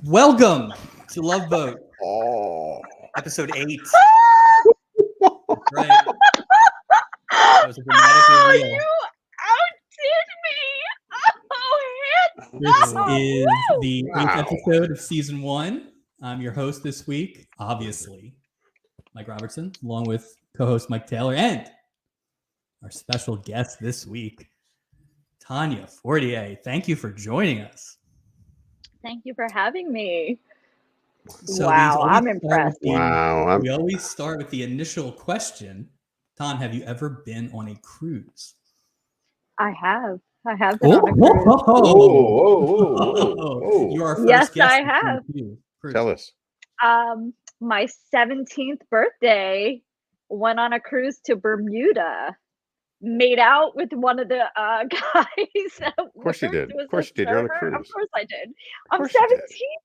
Welcome to Love Boat, Oh, episode 8. That's right. That was a dramatic reveal. You outdid me. This Oh, is the 8th Wow. episode of season 1. I'm your host this week, obviously, Mike Robertson, along with co-host Mike Taylor, and our special guest this week, Tanya Fortier. Thank you for joining us. Thank you for having me. So Wow, these always I'm start impressed. with the- wow. We always start with the initial question. Ton, have you ever been on a cruise? I have been on a cruise. Whoa. You are our first Yes, guest I on have. the cruise. Tell us. My 17th birthday, went on a cruise to Bermuda. Made out with one of the guys. Of course you did. Of course you did. You're on a cruise. Of course I did. Of I'm course you did.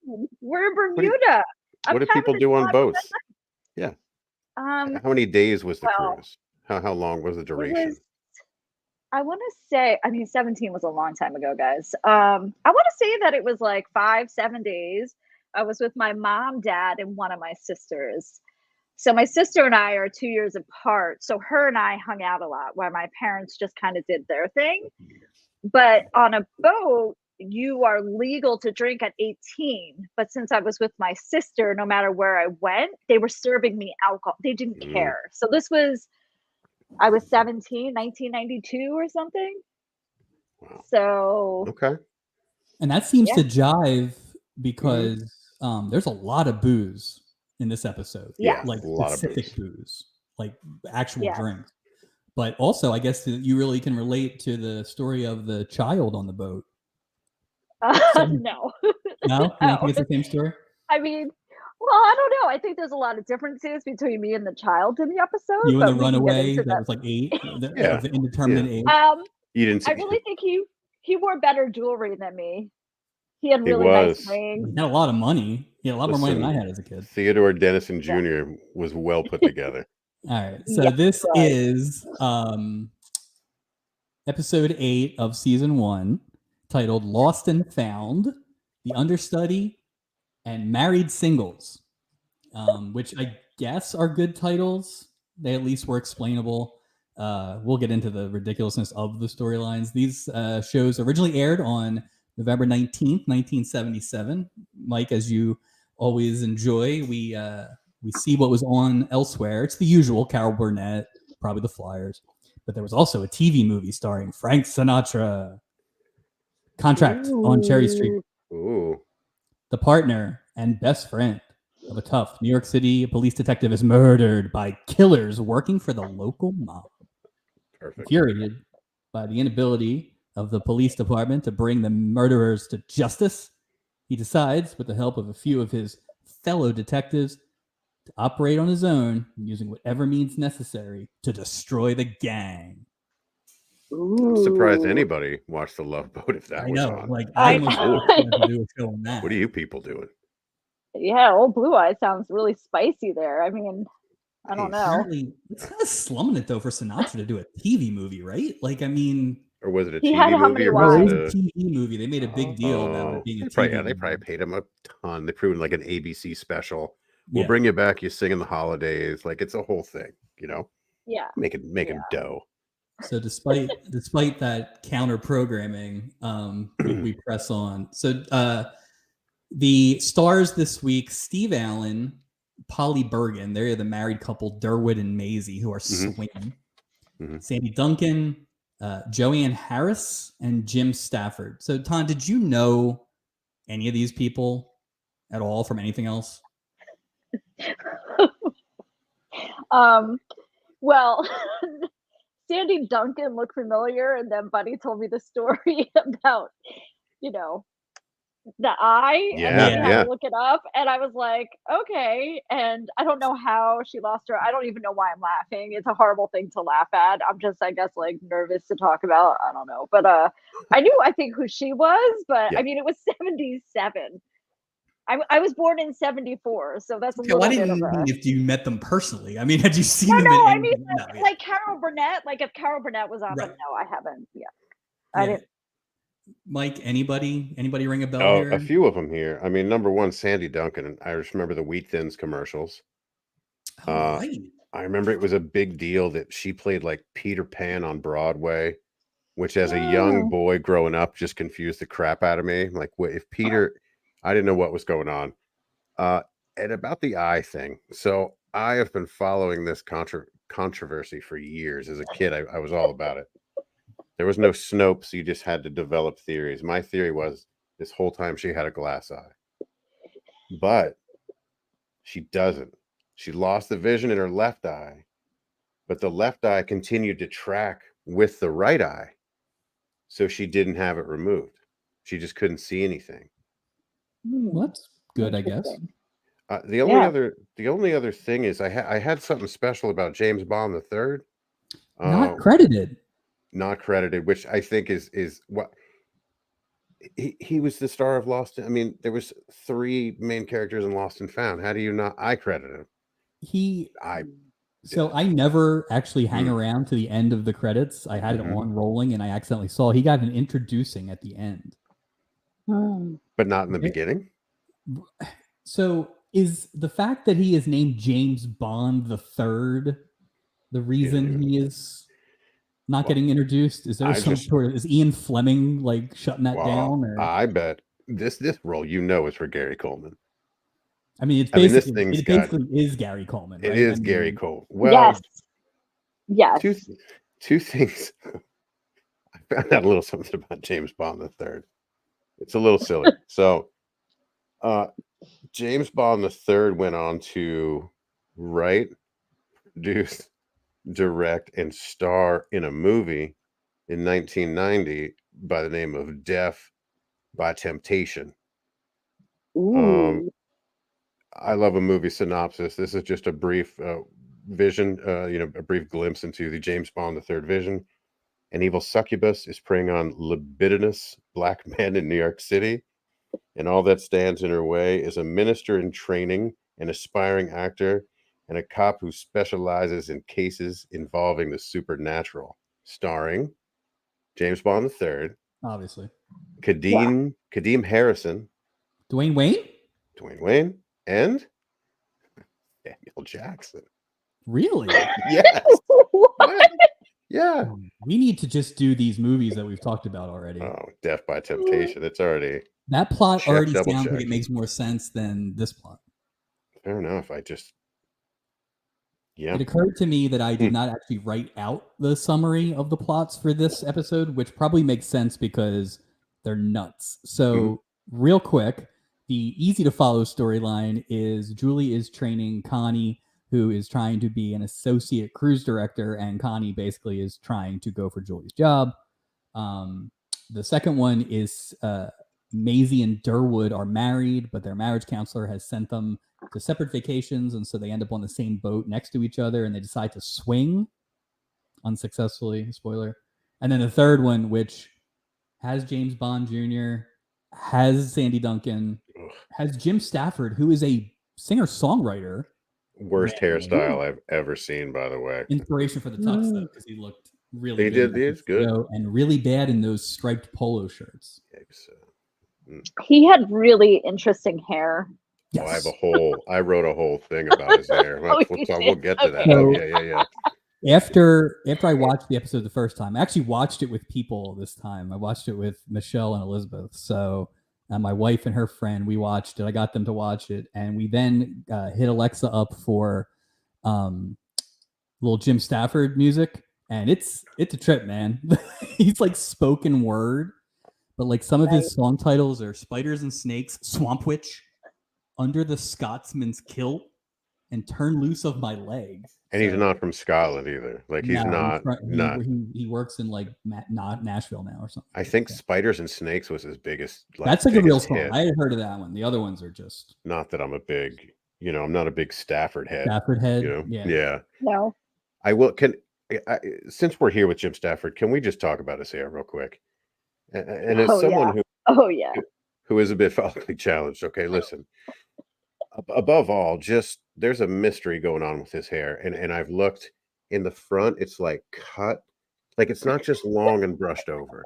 17. We're in Bermuda. What do people do on boats? Yeah. How many days was the well, cruise? How long was the duration? I want to say, 17 was a long time ago, guys. I want to say that it was like 5-7 days. I was with my mom, dad, and one of my sisters. So my sister and I are 2 years apart. So her and I hung out a lot while my parents just kind of did their thing. But on a boat, you are legal to drink at 18. But since I was with my sister, no matter where I went, they were serving me alcohol. They didn't care. So I was 17, 1992 or something. Wow. So. Okay. And that seems to jive because there's a lot of booze in this episode. Yeah. Like a lot specific of booze, like actual drinks. But also, I guess that you really can relate to the story of the child on the boat. No. No? You don't think it's the same story? I mean, well, I don't know. I think there's a lot of differences between me and the child in the episode. You and the but we can get runaway into that was like 8, of the indeterminate age. You didn't see I really think he wore better jewelry than me. He had really was. nice rings. He had a lot of money. He had a lot more money than I had as a kid. Theodore Dennison Jr. was well put together. All right. So this is episode 8 of season 1, titled Lost and Found, The Understudy, and Married Singles, which I guess are good titles. They at least were explainable. We'll get into the ridiculousness of the storylines. These shows originally aired on November 19th, 1977. Mike, as you always enjoy, we see what was on elsewhere. It's the usual: Carol Burnett, probably The Flyers. But there was also a TV movie starring Frank Sinatra. Contract on Cherry Street. Ooh. The partner and best friend of a tough New York City police detective is murdered by killers working for the local mob. Perfect. Infuriated by the inability of the police department to bring the murderers to justice, he decides, with the help of a few of his fellow detectives, to operate on his own, using whatever means necessary to destroy the gang. I'm surprised anybody watched The Love Boat if that was on. Like I almost wanted to do a show on that. What are you people doing? Yeah, Old Blue Eye sounds really spicy there. I mean, I don't know. Apparently, it's kind of slumming it though for Sinatra to do a TV movie, right? Like, I mean, or was it a He had TV how movie? many Or was wives? it a TV movie? They made a big deal about it being a TV movie. They probably paid him a ton. They proved like an ABC special. We'll Yeah. bring you back. You sing in the holidays. Like it's a whole thing, you know. Yeah. Make him dough. So despite that counter programming, we press on. So the stars this week: Steve Allen, Polly Bergen. They're the married couple, Derwood and Maisie, who are swinging. Sandy Duncan, Joanne Harris, and Jim Stafford. So, Ton, did you know any of these people at all from anything else? Well, Sandy Duncan looked familiar, and then Buddy told me the story about, the eye, and then we had to look it up, and I was like, okay, and I don't know how she lost her. I don't even know why I'm laughing. It's a horrible thing to laugh at. I'm just, I guess, like nervous to talk about. I don't know, but I knew, I think, who she was, but I mean, it was 77. I was born in 74, so that's a little bit of a... if you met them personally. I mean, had you seen them? No, I mean, like Carol Burnett. Like if Carol Burnett was on, but no, I haven't. Yeah, I didn't. Mike, anybody ring a bell Oh, here? a few of them here. I mean, number one, Sandy Duncan. And I just remember the Wheat Thins commercials. Oh, right. I remember it was a big deal that she played like Peter Pan on Broadway, which as a young boy growing up just confused the crap out of me. Like, if Peter, I didn't know what was going on. And about the eye thing. So I have been following this controversy for years. As a kid, I was all about it. There was no Snopes, so you just had to develop theories. My theory was this whole time she had a glass eye. But she doesn't. She lost the vision in her left eye, but the left eye continued to track with the right eye. So she didn't have it removed. She just couldn't see anything. Well, that's good, I guess. The only other thing is I had something special about James Bond III. Not credited. Not credited, which I think is what he was the star of Lost. I mean, there was 3 main characters in Lost and Found. How do you not? I credit him. So I never actually hang around to the end of the credits. I had it on rolling, and I accidentally saw he got an introducing at the end, but not in the beginning. So is the fact that he is named James Bond III the reason he is not getting introduced? Is there is Ian Fleming like shutting that down? Or? I bet this role is for Gary Coleman. I mean, it's basically is Gary Coleman. Right? It is Gary Coleman. Well, yes. Two things. I found out a little something about James Bond III. It's a little silly. So, James Bond III went on to write, produce, direct, and star in a movie in 1990 by the name of Death by Temptation. I love a movie synopsis. This is just a brief vision, a brief glimpse into the James Bond III vision. An evil succubus is preying on libidinous black men in New York City, and all that stands in her way is a minister in training, an aspiring actor, and a cop who specializes in cases involving the supernatural. Starring James Bond III, obviously, Kadeem Harrison, Dwayne Wayne, and Daniel Jackson. Really? Yes. Yeah. We need to just do these movies that we've talked about already. Oh, Death by Temptation. It's already that plot already sounds like it makes more sense than this plot. Fair enough. It occurred to me that I did not actually write out the summary of the plots for this episode, which probably makes sense because they're nuts. So real quick, the easy to follow storyline is Julie is training Connie, who is trying to be an associate cruise director, and Connie basically is trying to go for Julie's job. The second one is Maisie and Durwood are married, but their marriage counselor has sent them to separate vacations, and so they end up on the same boat next to each other, and they decide to swing unsuccessfully. Spoiler. And then the third one, which has James Bond Jr., has Sandy Duncan, has Jim Stafford, who is a singer-songwriter. Worst hairstyle I've ever seen, by the way. Inspiration for the tux, though, because he looked really he good. He did good. And really bad in those striped polo shirts. He had really interesting hair. Yes. I wrote a whole thing about his hair. We'll get to that. So, yeah. After I watched the episode the first time, I actually watched it with people this time. I watched it with Michelle and Elizabeth. So my wife and her friend, we watched it. I got them to watch it. And we then hit Alexa up for little Jim Stafford music. And it's a trip, man. He's like spoken word. But like some of his song titles are Spiders and Snakes, Swamp Witch, Under the Scotsman's Kilt, and Turn Loose of My Legs. And he's not from Scotland either. Like he's not. He works in like not Nashville now or something. I think Spiders and Snakes was his biggest. That's like a real song. I had heard of that one. The other ones are just. Not that I'm a big, I'm not a big Stafford head. Yeah. No. I will. Since we're here with Jim Stafford, can we just talk about his hair real quick? And as someone who is a bit follically challenged, okay, listen. Above all, just there's a mystery going on with his hair, and I've looked in the front. It's like cut, like it's not just long and brushed over.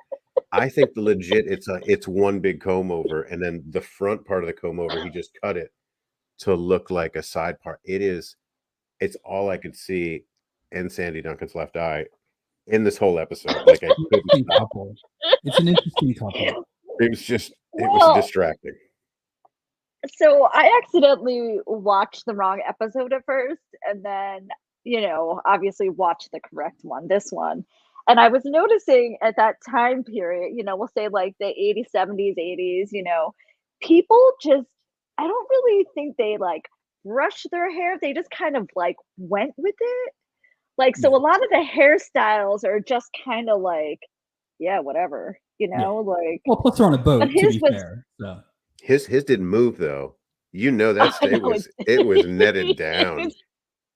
I think the legit it's one big comb over, and then the front part of the comb over, he just cut it to look like a side part. It's all I could see in Sandy Duncan's left eye in this whole episode. Like I couldn't Interesting stop. couple. It's an interesting couple. It was distracting. So I accidentally watched the wrong episode at first, and then, obviously watched the correct one, this one. And I was noticing at that time period, we'll say like the 80s, 70s, 80s, people just, I don't really think they like brush their hair. They just kind of like went with it. Like, so Yeah. a lot of the hairstyles are just kind of like, yeah, whatever, like. Well, plus they're on a boat, But to his be was, fair. So His didn't move though. That I it know was netted down.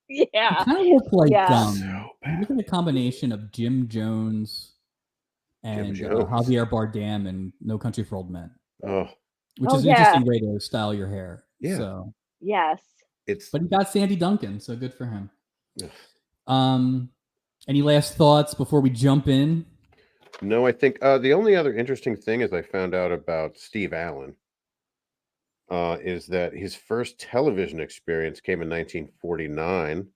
it yeah. kind of looked like Yeah. you look at a combination of Jim Jones and Jones. Javier Bardem and No Country for Old Men, Oh, which Oh, is an yeah. interesting way to style your hair. Yeah. So, Yes. but he got Sandy Duncan, so good for him. Ugh. Any last thoughts before we jump in? No, I think the only other interesting thing is I found out about Steve Allen is that his first television experience came in 1949.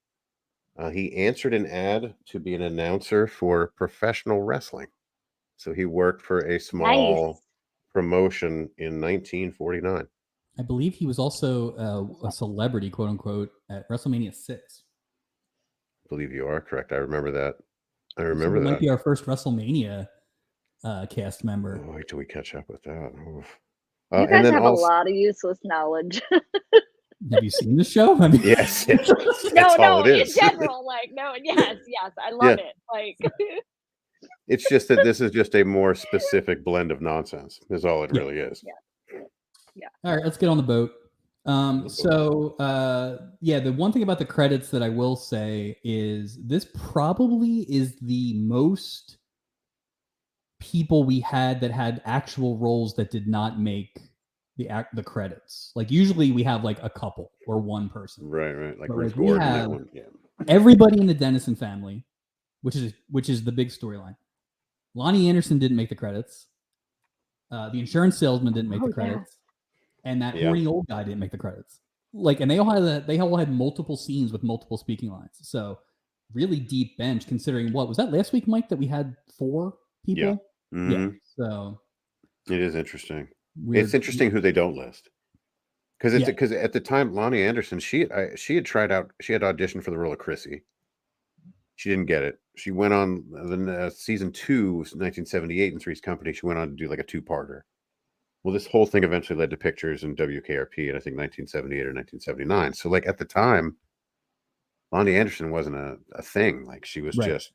He answered an ad to be an announcer for professional wrestling. So he worked for a small Nice. promotion in 1949. I believe he was also a celebrity, quote unquote, at WrestleMania 6. I believe you are correct. I remember that. I So remember he that. might be our first WrestleMania cast member. Oh, wait till we catch up with that. Oof. You And guys then have also, a lot of useless knowledge. Have you seen the show? I mean, yes, that's no, all it is. in general, like, no, yes, I love it. Like, It's just that this is just a more specific blend of nonsense. Is all it Yeah. really is. All right, let's get on the boat. The one thing about the credits that I will say is this probably is the most people we had that had actual roles that did not make the credits. Like usually we have like a couple or one person. Right. Like But, Ruth like, we Gordon, that have- one. Yeah. Everybody in the Dennison family, which is the big storyline. Lonnie Anderson didn't make the credits. The insurance salesman didn't make the credits. And that horny old guy didn't make the credits. Like, and they all had multiple scenes with multiple speaking lines. So really deep bench considering was that last week, Mike, that we had 4 people? Yeah. Mm-hmm. Yeah. So it is interesting. weird. It's interesting who they don't list. Because at the time, Lonnie Anderson, she had auditioned for the role of Chrissy. She didn't get it. She went on the season 2, 1978 in Three's Company. She went on to do like a 2-parter. Well, this whole thing eventually led to pictures in WKRP in I think 1978 or 1979. So like at the time, Lonnie Anderson wasn't a thing. Like she was just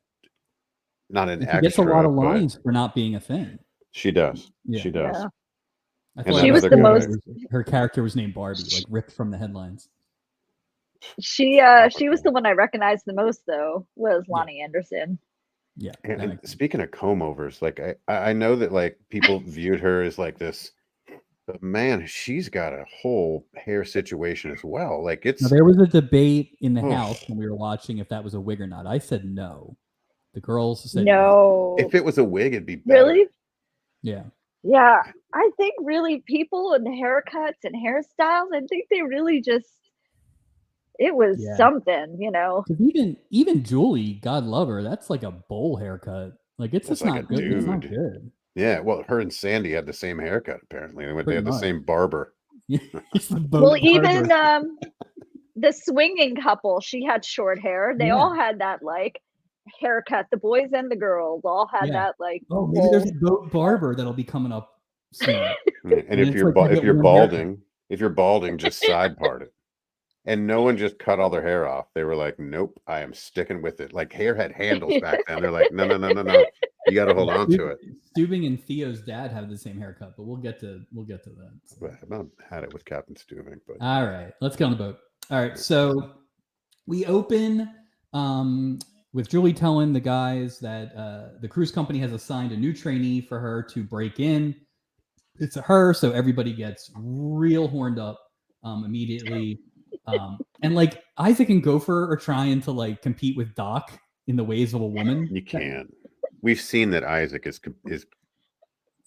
not an extra. She gets a lot of lines for not being a thing. She does. Yeah. She does. Yeah. I thought She was the most. Her character was named Barbie, like ripped from the headlines. She was the one I recognized the most, though, was Lonnie Anderson. Yeah. And speaking of comb overs, like I know that like people viewed her as like this, but man, she's got a whole hair situation as well. Like it's. Now, there was a debate in the house when we were watching if that was a wig or not. I said no. The girls said no. If it was a wig, it'd be better. Really? Yeah. Yeah, I think really people and haircuts and hairstyles, I think they really just, it was something, you know. Because even Julie, God love her, that's like a bowl haircut. Like it's just like not good. It's not good. Yeah, well, her and Sandy had the same haircut apparently. They had the same barber. Well, even the swinging couple, she had short hair. They all had that like haircut. The boys and the girls all had that like. Oh, maybe there's a boat barber that'll be coming up soon. And if you're balding, just side part it. And no one just cut all their hair off. They were like, "Nope, I am sticking with it." Like hair had handles back then. They're like, "No, you got to hold on to it." Stubing and Theo's dad have the same haircut, but we'll get to that. So. I've not had it with Captain Stubing, but all right, let's get on the boat. All right, so we open with Julie telling the guys that the cruise company has assigned a new trainee for her to break in. It's her, so everybody gets real horned up immediately. And like Isaac and Gopher are trying to like compete with Doc in the ways of a woman. You can't. We've seen that Isaac is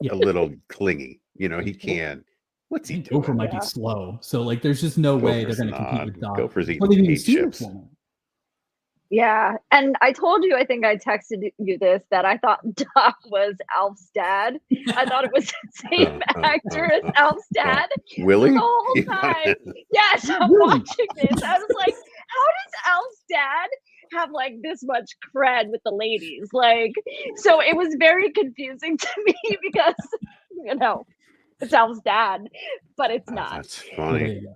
Yeah. a little clingy. You know, he can. What's I he think Gopher doing? might be slow. So like there's just no way they're Gopher's going to compete not. with Doc. Gopher's eating Well, they've even paint seen chips. this woman. Yeah, and I told you, I think I texted you this, that I thought Doc was Alf's dad. I thought it was the same actor as Alf's dad Willie? the whole time. Yes, I'm Really? watching this. I was like, how does Alf's dad have like this much cred with the ladies? Like, so it was very confusing to me because, you know, it's Alf's dad, but it's not. That's Well, there funny. you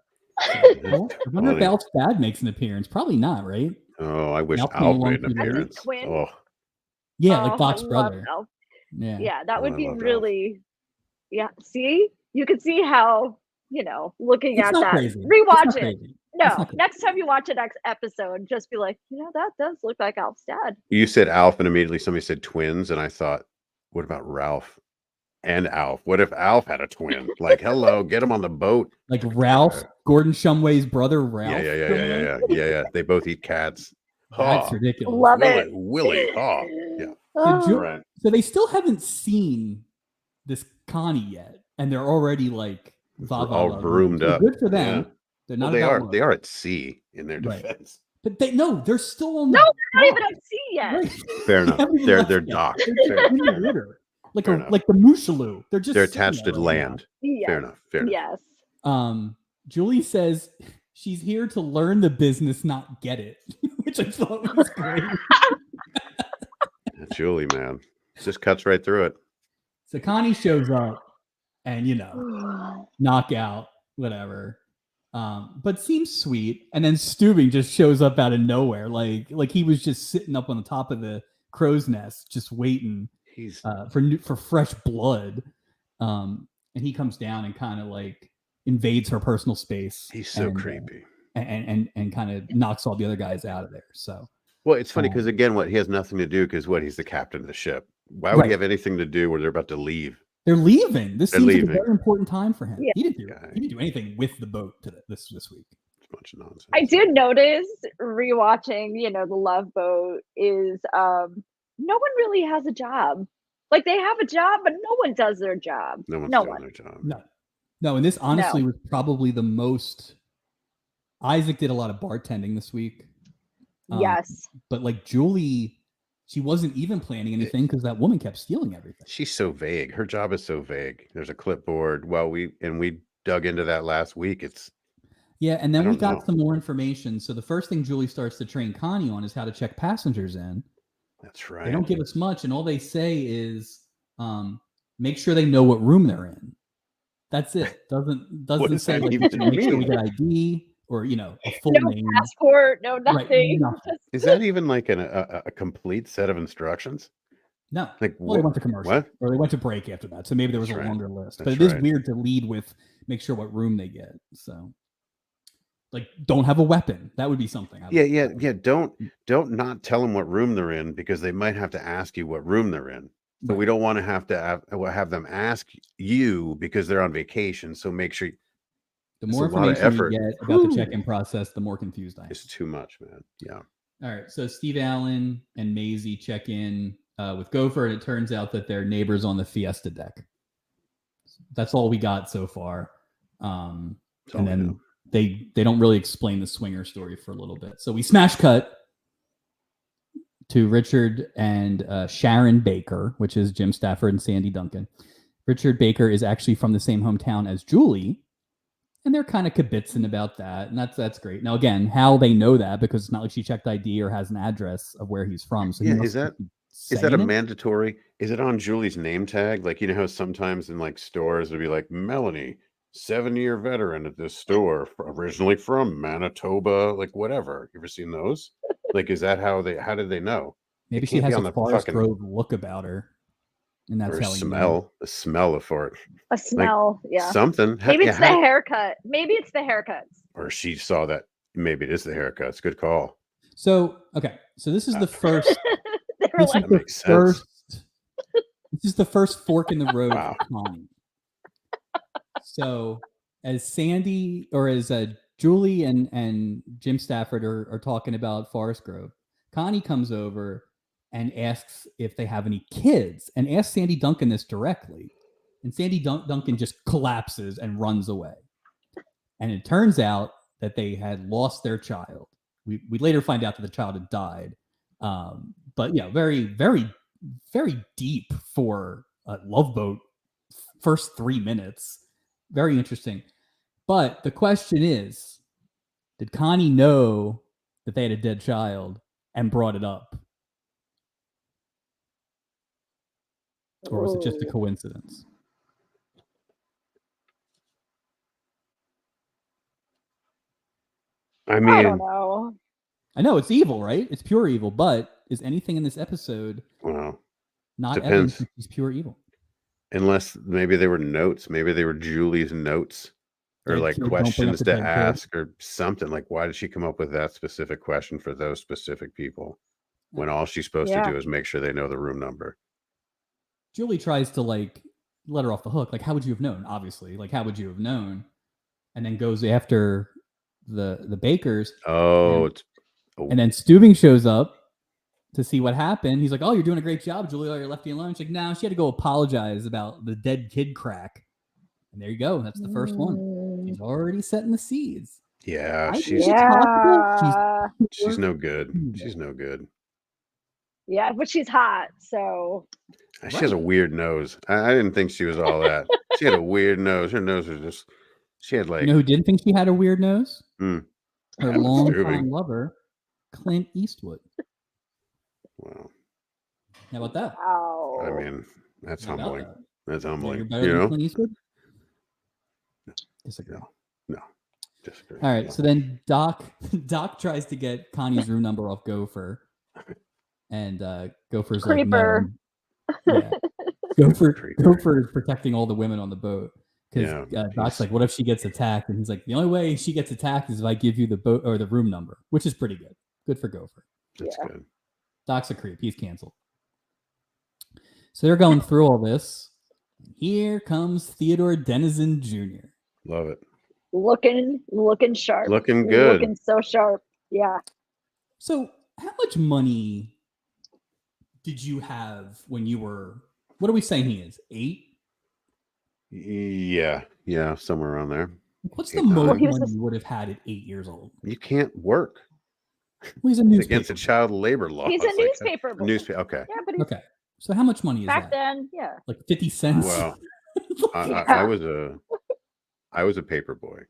go. Well, I wonder if Alf's dad makes an appearance. Probably not, right? Oh, I wish Alf Alf came made an along too late. appearance. Twin. Oh, Yeah, like Oh, Doc's I love brother. Alf. Yeah. Yeah, that Oh, would I be loved Alf. really, yeah. See, you could see how, you know, looking It's at not that, crazy. It's rewatch not it. crazy. No, It's not crazy. next time you watch a next episode, just be like, you know, that does look like Alf's dad. You said Alf, and immediately somebody said twins, and I thought, what about Ralph and Alf? What if Alf had a twin? Like, hello, get him on the boat. Like Ralph, Gordon Shumway's brother, Ralph. Yeah. They both eat cats. That's Oh, ridiculous. Love it. Willie. Oh, yeah. Oh, Right. So they still haven't seen this Connie yet, and they're already like All roomed So up. good for them. Yeah. They're Well, not. About they love. are at sea in their Right. defense. But they're still on. no, The they're not even dock. at sea yet. Right. Fair enough. They haven't even They're left yet. docked. They're Fair in the enough. water, like Fair enough. like the Moosaloo. They're just They're sitting attached there to right now. land. Yes. Fair enough. Fair enough. Yes. Julie says she's here to learn the business, not get it, which I thought was great. Julie, man, just cuts right through it. So Connie shows up, and knockout, whatever. But seems sweet. And then Steubing just shows up out of nowhere, like he was just sitting up on the top of the crow's nest, just waiting for fresh blood. And he comes down and kind of like invades her personal space. He's so creepy. And kind of knocks all the other guys out of there. So, well, it's funny because again, he has nothing to do because he's the captain of the ship. Why would he have anything to do where they're about to leave? They're leaving. This seems like a very important time for him. Yeah. He didn't do anything with the boat this week. It's a bunch of nonsense. I did notice rewatching, the Love Boat is no one really has a job. Like they have a job, but no one does their job. No one's doing their job. No. And this honestly was probably the most. Isaac did a lot of bartending this week. Yes. But like Julie, she wasn't even planning anything because that woman kept stealing everything. She's so vague. Her job is so vague. There's a clipboard. Well, we dug into that last week. And then we got some more information. So the first thing Julie starts to train Connie on is how to check passengers in. That's right. They don't give us much, and all they say is make sure they know what room they're in. That's it. Doesn't say like make sure we get ID or a full name. No passport, no nothing. Right, is that even like a complete set of instructions? No. Like they went to commercial. What? Or they went to break after that. So maybe there was a longer list. But it is weird to lead with make sure what room they get. So like don't have a weapon. That would be something. Yeah. Don't not tell them what room they're in because they might have to ask you what room they're in. So we don't want to have them ask you because they're on vacation. So make sure. The more information you get about the check-in process, the more confused I am. It's too much, man. Yeah. All right. So Steve Allen and Maisie check in with Gopher, and it turns out that they're neighbors on the Fiesta deck. That's all we got so far. And then they don't really explain the swinger story for a little bit. So we smash cut to Richard and Sharon Baker, which is Jim Stafford and Sandy Duncan. Richard Baker is actually from the same hometown as Julie, and they're kind of kibitzing about that, and that's great. Now, again, how they know that, because it's not like she checked ID or has an address of where he's from. So is that a mandatory? Is it on Julie's name tag? Like, how sometimes in like stores it'd be like Melanie, 7-year veteran at this store, originally from Manitoba, like whatever. You ever seen those? Like, is that how did they know? Maybe she has a Forest Grove look about her. And that's how the smell of it. A smell, yeah. Something. Maybe it's the haircut. Maybe it's the haircuts. Or she saw that. Maybe it is the haircuts. Good call. So, okay. So this is the first. That makes sense. This is the first fork in the road for Connie. So as Sandy or as Julie and Jim Stafford are talking about Forest Grove, Connie comes over and asks if they have any kids and asks Sandy Duncan this directly. And Sandy Duncan just collapses and runs away. And it turns out that they had lost their child. We later find out that the child had died. But yeah, very, very, very deep for a Love Boat first 3 minutes. Very interesting. But the question is, did Connie know that they had a dead child and brought it up? Or was it just a coincidence? I mean, I don't know. I know it's evil, right? It's pure evil, but is anything in this episode not evidence that she's pure evil? Unless maybe they were notes. Maybe they were Julie's notes or like questions to ask or something. Like, why did she come up with that specific question for those specific people when all she's supposed to do is make sure they know the room number? Julie tries to like let her off the hook. Like, how would you have known? Obviously, like, how would you have known? And then goes after the bakers. And then Stubing shows up to see what happened. He's like, "Oh, you're doing a great job, Julie. You left me alone." She's like, "No, she had to go apologize about the dead kid crack." And there you go. That's the first one. She's already setting the seeds. Yeah, she's no good. She's no good. Yeah, but she's hot, so she has a weird nose. I didn't think she was all that. She had a weird nose. Her nose was just. She had like. You know who didn't think she had a weird nose? Her longtime lover, Clint Eastwood. Wow. How about that? Wow. I mean, that's humbling. That's humbling. You're better than Clint Eastwood? Disagree. No. Disagree. All right. So then Doc tries to get Connie's room number off Gopher. And Gopher's Creeper. Like, no. Yeah. Gopher is protecting all the women on the boat. Because Doc's like, what if she gets attacked? And he's like, the only way she gets attacked is if I give you the boat or the room number, which is pretty good. Good for Gopher. That's good. Doc's a creep. He's canceled. So they're going through all this. Here comes Theodore Denizen Jr. Love it. Looking sharp. Looking good. Looking so sharp. Yeah. So how much money did you have when you were, what are we saying he is, 8? Yeah, somewhere around there. What's the most money you would have had at 8 years old? You can't work. Well, he's a newspaper. Against the child labor law. He's a newspaper boy. Okay. Yeah, but okay. So how much money is back that? then, yeah. Like 50 cents? Well, I was a paper boy.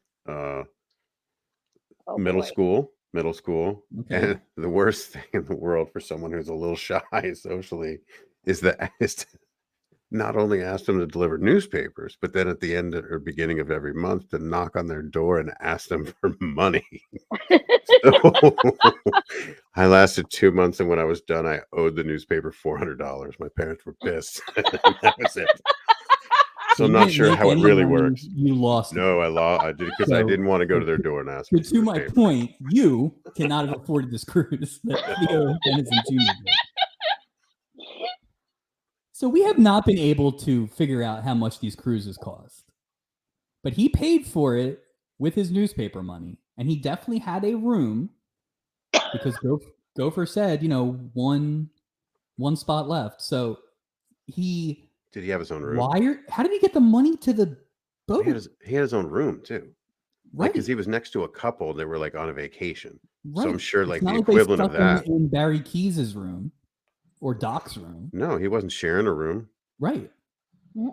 Middle school. Okay. And the worst thing in the world for someone who's a little shy socially is that not only ask them to deliver newspapers, but then at the end or beginning of every month to knock on their door and ask them for money. So, I lasted 2 months, and when I was done, I owed the newspaper $400. My parents were pissed. That was it. So I'm not sure how it really works. You lost. No, I did because I didn't want to go to their door and ask. To my point, you cannot have afforded this cruise that Theo Denizen Jr. did. So we have not been able to figure out how much these cruises cost. But he paid for it with his newspaper money. And he definitely had a room because Gopher said, one spot left. So did he have his own room? How did he get the money to the boat? He had his own room too. Right. Because he was next to a couple that were like on a vacation. Right. So I'm sure it's the equivalent of that. In Barry Keyes' room. Or Doc's room. No, he wasn't sharing a room. Right.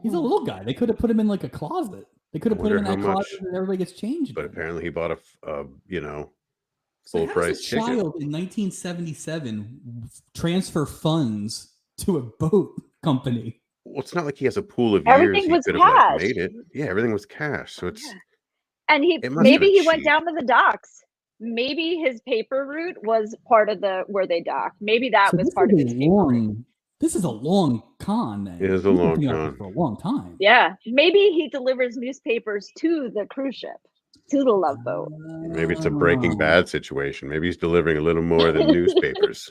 He's a little guy. They could have put him in like a closet. They could have put him in that closet where everybody gets changed. But apparently he bought a full price ticket. Child in 1977 transfer funds to a boat company. Well, it's not like he has a pool of everything years. Was cash. Made it. Yeah, everything was cash. So it's and maybe he went down to the docks. Maybe his paper route was part of where they docked. Maybe that was part of his paper route. This is a long con. Then. It is a long con. For a long time. Yeah. Maybe he delivers newspapers to the cruise ship, to the Love Boat. Maybe it's a Breaking Bad situation. Maybe he's delivering a little more than newspapers.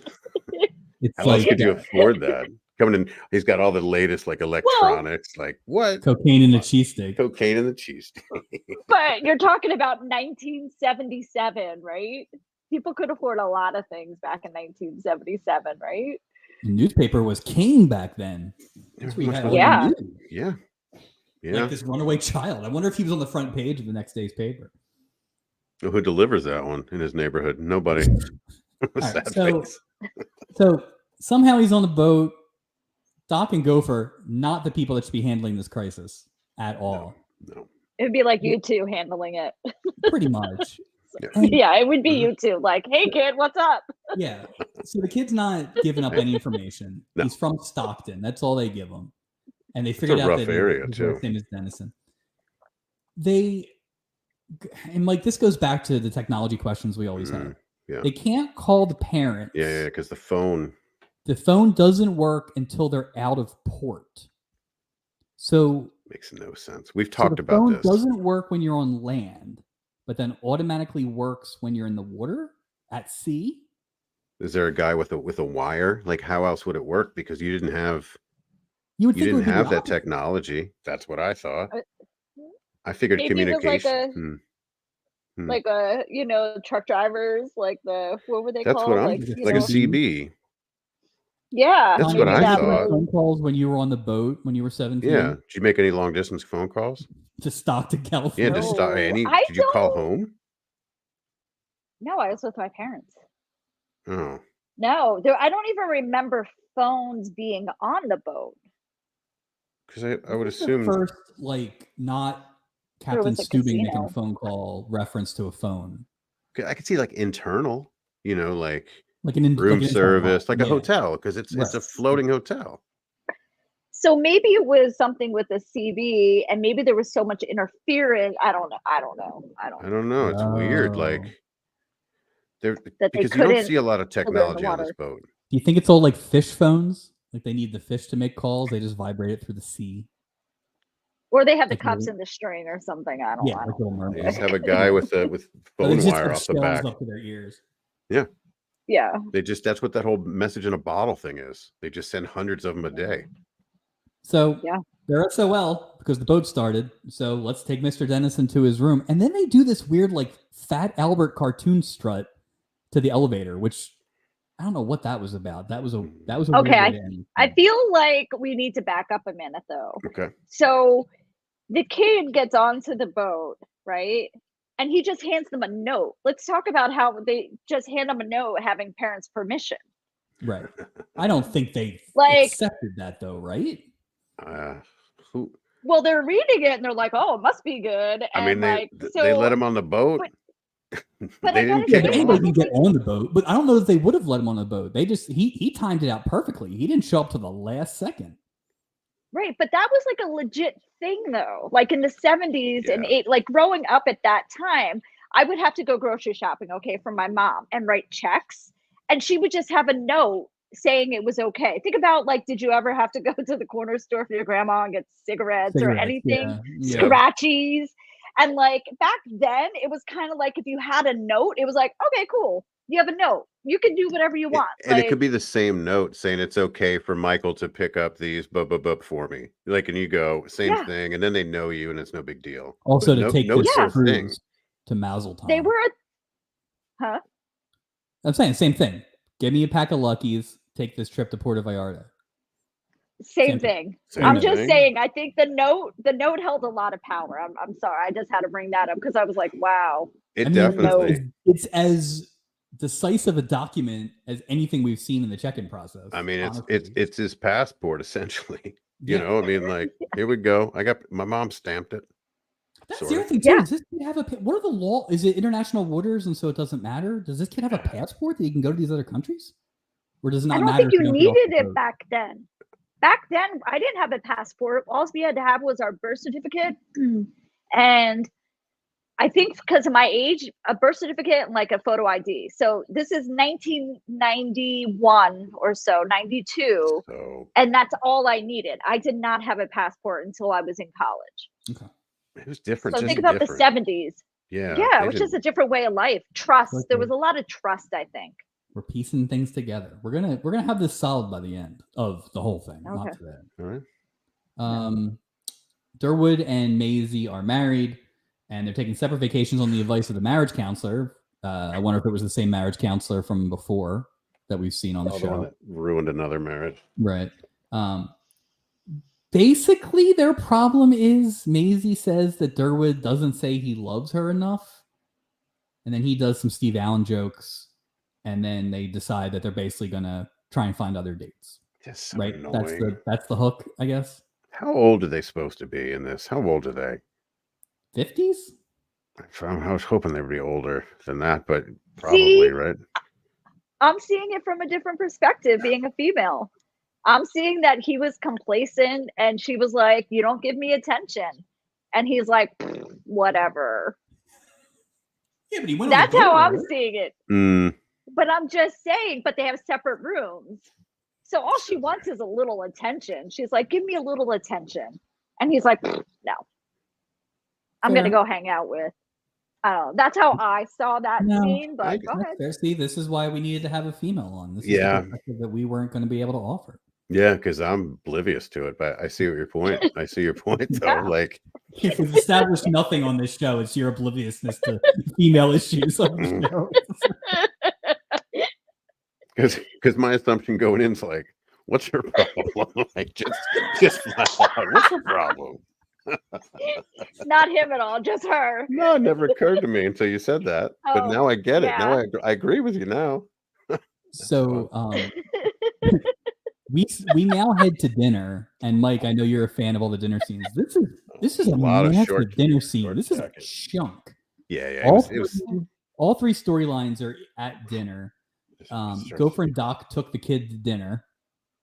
How else could you afford that? Coming in, he's got all the latest like electronics, like what? Cocaine in the cheesesteak. Cocaine in the cheesesteak. But you're talking about 1977, right? People could afford a lot of things back in 1977, right? The newspaper was king back then. Yeah. Yeah. Like this runaway child. I wonder if he was on the front page of the next day's paper. Who delivers that one in his neighborhood? Nobody. Right, Sad so, face. so somehow he's on the boat. Doc and Gopher, not the people that should be handling this crisis at all. No. It'd be like you two handling it. Pretty much. Yeah. And- Yeah, it would be you two. Like, hey kid, what's up? yeah. So the kid's not giving up any information. No. He's from Stockton. That's all they give him. And they It's figured a out rough that area, his too. last name is Dennison. And like this goes back to the technology questions we always have. Yeah. They can't call the parents. Yeah, because the phone. The phone doesn't work until they're out of port. So Makes no sense. We've so talked the about phone this. doesn't work when you're on land, but then automatically works when you're in the water at sea. Is there a guy with a wire? Like, how else would it work? Because you didn't have You would you think it would didn't be have the that opposite. technology. That's what I thought. I figured Maybe it was like communication. like truck drivers, like what were they That's called? what I'm Like, Like you like a know, CB. yeah. That's maybe what I that thought. was- Phone calls when you were on the boat when you were 17. Yeah. Did you make any long distance phone calls? To Stockton, Yeah, California. just stop. No, Any? I Did you call don't- home? No, I was with my parents. Oh, No, I don't even remember phones being on the boat. because I would This is assume. the first like not There Captain was a Stubing making a casino. phone call reference to a phone. I could see like internal. Like Like an room inside service, line. like a Yeah. hotel, because it's a Right. floating hotel. So maybe it was something with the CB, and maybe there was so much interference. I don't know. I don't know. It's weird. Oh. Like there That they because you don't couldn't see a lot of put it in the technology on this water. boat. Do you think it's all like fish phones? Like they need the fish to make calls. They just vibrate it through the sea. Or they have the Like cups little- in the string or something. I don't Yeah, know. like little They mermaids. just have a guy with Or they phone just wire have off the shells back. up to their ears. Yeah. That's what that whole message in a bottle thing is. They just send hundreds of them a day. So Yeah. they're SOL because the boat started. So let's take Mr. Dennison to his room. And then they do this weird, like, Fat Albert cartoon strut to the elevator, which I don't know what that was about. That was a Okay, weird way to end. I feel like we need to back up a minute though. Okay. So the kid gets onto the boat, right? And he just hands them a note. Let's talk about how they just hand them a note having parents' permission. Right. I don't think they Like- accepted that though, right? Who? Well, they're reading it and they're like, "Oh, it must be good." And I mean, like, they let him on the boat. but They I didn't gotta Yeah, kick but say, him anybody off. can get on the boat. But I don't know that they would have let him on the boat. They just he timed it out perfectly. He didn't show up till the last second. right, but that was like a legit thing though. Like in the 70s and Yeah. like growing up at that time, I would have to go grocery shopping, okay, for my mom and write checks. And she would just have a note saying it was okay. Think about like, did you ever have to go to the corner store for your grandma and get cigarettes or anything? Yeah. Scratchies. And like back then, it was kind of like if you had a note, it was like, okay, cool. You have a note. You can do whatever you want. And it Like, could be the same note saying it's okay for Michael to pick up these bub for me. Like, and you go, same Yeah. thing, and then they know you and it's no big deal. Also But to take notes this are a thing. cruise to Mazelton. they were, huh? I'm saying same thing. Give me a pack of Luckies. Take this trip to Puerto Vallarta. Same Same thing. Same I'm just thing. saying, I think the note held a lot of power. I'm sorry. I just had to bring that up because I was like, wow. It I mean, definitely. it's as decisive a document as anything we've seen in the check-in process. I mean, honestly. it's his passport essentially. Yeah. I mean, like, here we go. I got my mom stamped it. That's sort the of. other thing too. Yeah. Does this kid have a? What are the law? Is it international waters, and so it doesn't matter? Does this kid have a passport that he can go to these other countries, or does it not I don't matter? think if you don't get off needed the it boat? back then. Back then, I didn't have a passport. All we had to have was our birth certificate. And I think because of my age, a birth certificate and like a photo ID. So this is 1991 or so, 92. So And that's all I needed. I did not have a passport until I was in college. Okay. it was different. So just think about different. the 70s. Yeah. Yeah, they it was just a didn't- different way of life. Trust. Okay. There was a lot of trust, I think. We're piecing things together. We're gonna have this solid by the end of the whole thing. Not Okay. today. All right. Durwood and Maisie are married, and they're taking separate vacations on the advice of the marriage counselor. I wonder if it was the same marriage counselor from before that we've seen on the Oh, the one show. that ruined another marriage. Right. Basically, their problem is Maisie says that Durwood doesn't say he loves her enough. And then he does some Steve Allen jokes. And then they decide that they're basically going to try and find other dates. Just so Right? annoying. That's the hook, I guess. How old are they supposed to be in this? How old are they? 50s? I was hoping they would be older than that, but probably, right? I'm seeing it from a different perspective, being a female. I'm seeing that he was complacent and she was like, you don't give me attention. And he's like, whatever. Yeah, but he went That's on the how boat, I'm right? seeing it. Mm. But I'm just saying, but they have separate rooms. So all she wants is a little attention. She's like, give me a little attention. And he's like, no. I'm going to go hang out with. I don't know. That's how I saw that scene, but go ahead. Fair. See, this is why we needed to have a female on. This is Yeah. the perspective that we weren't going to be able to offer. Yeah, because I'm oblivious to it, but I see your point. I see your point, though. Yeah. Like, if we've established nothing on this show, it's your obliviousness to female issues on the show. Because my assumption going in is like, what's her problem? Like, just flat out, what's her problem? Not him at all, just her. No, it never occurred to me until you said that. But Oh, now I get it. yeah. Now I agree with you now. So we now head to dinner, and Mike, I know you're a fan of all the dinner scenes. This is a lot of massive short dinner scene. short This is a jackets. chunk. Yeah. All three storylines are at dinner. Gopher and Doc took the kid to dinner.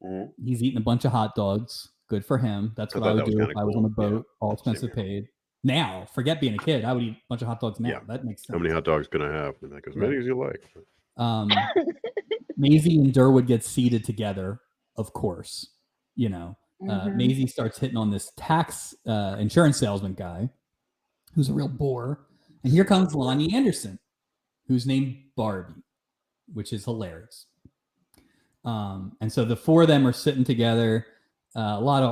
Mhm. He's eating a bunch of hot dogs. Good for him. That's what I would do if I was on a boat, all expensive paid. Now, forget being a kid. I would eat a bunch of hot dogs now. Yeah. That makes sense. How many hot dogs can I have? And like, as many as you like. Maisie and Durwood get seated together, of course. You know, Maisie starts hitting on this tax insurance salesman guy who's a real bore. And here comes Lonnie Anderson, who's named Barbie, which is hilarious. And so the four of them are sitting together. A lot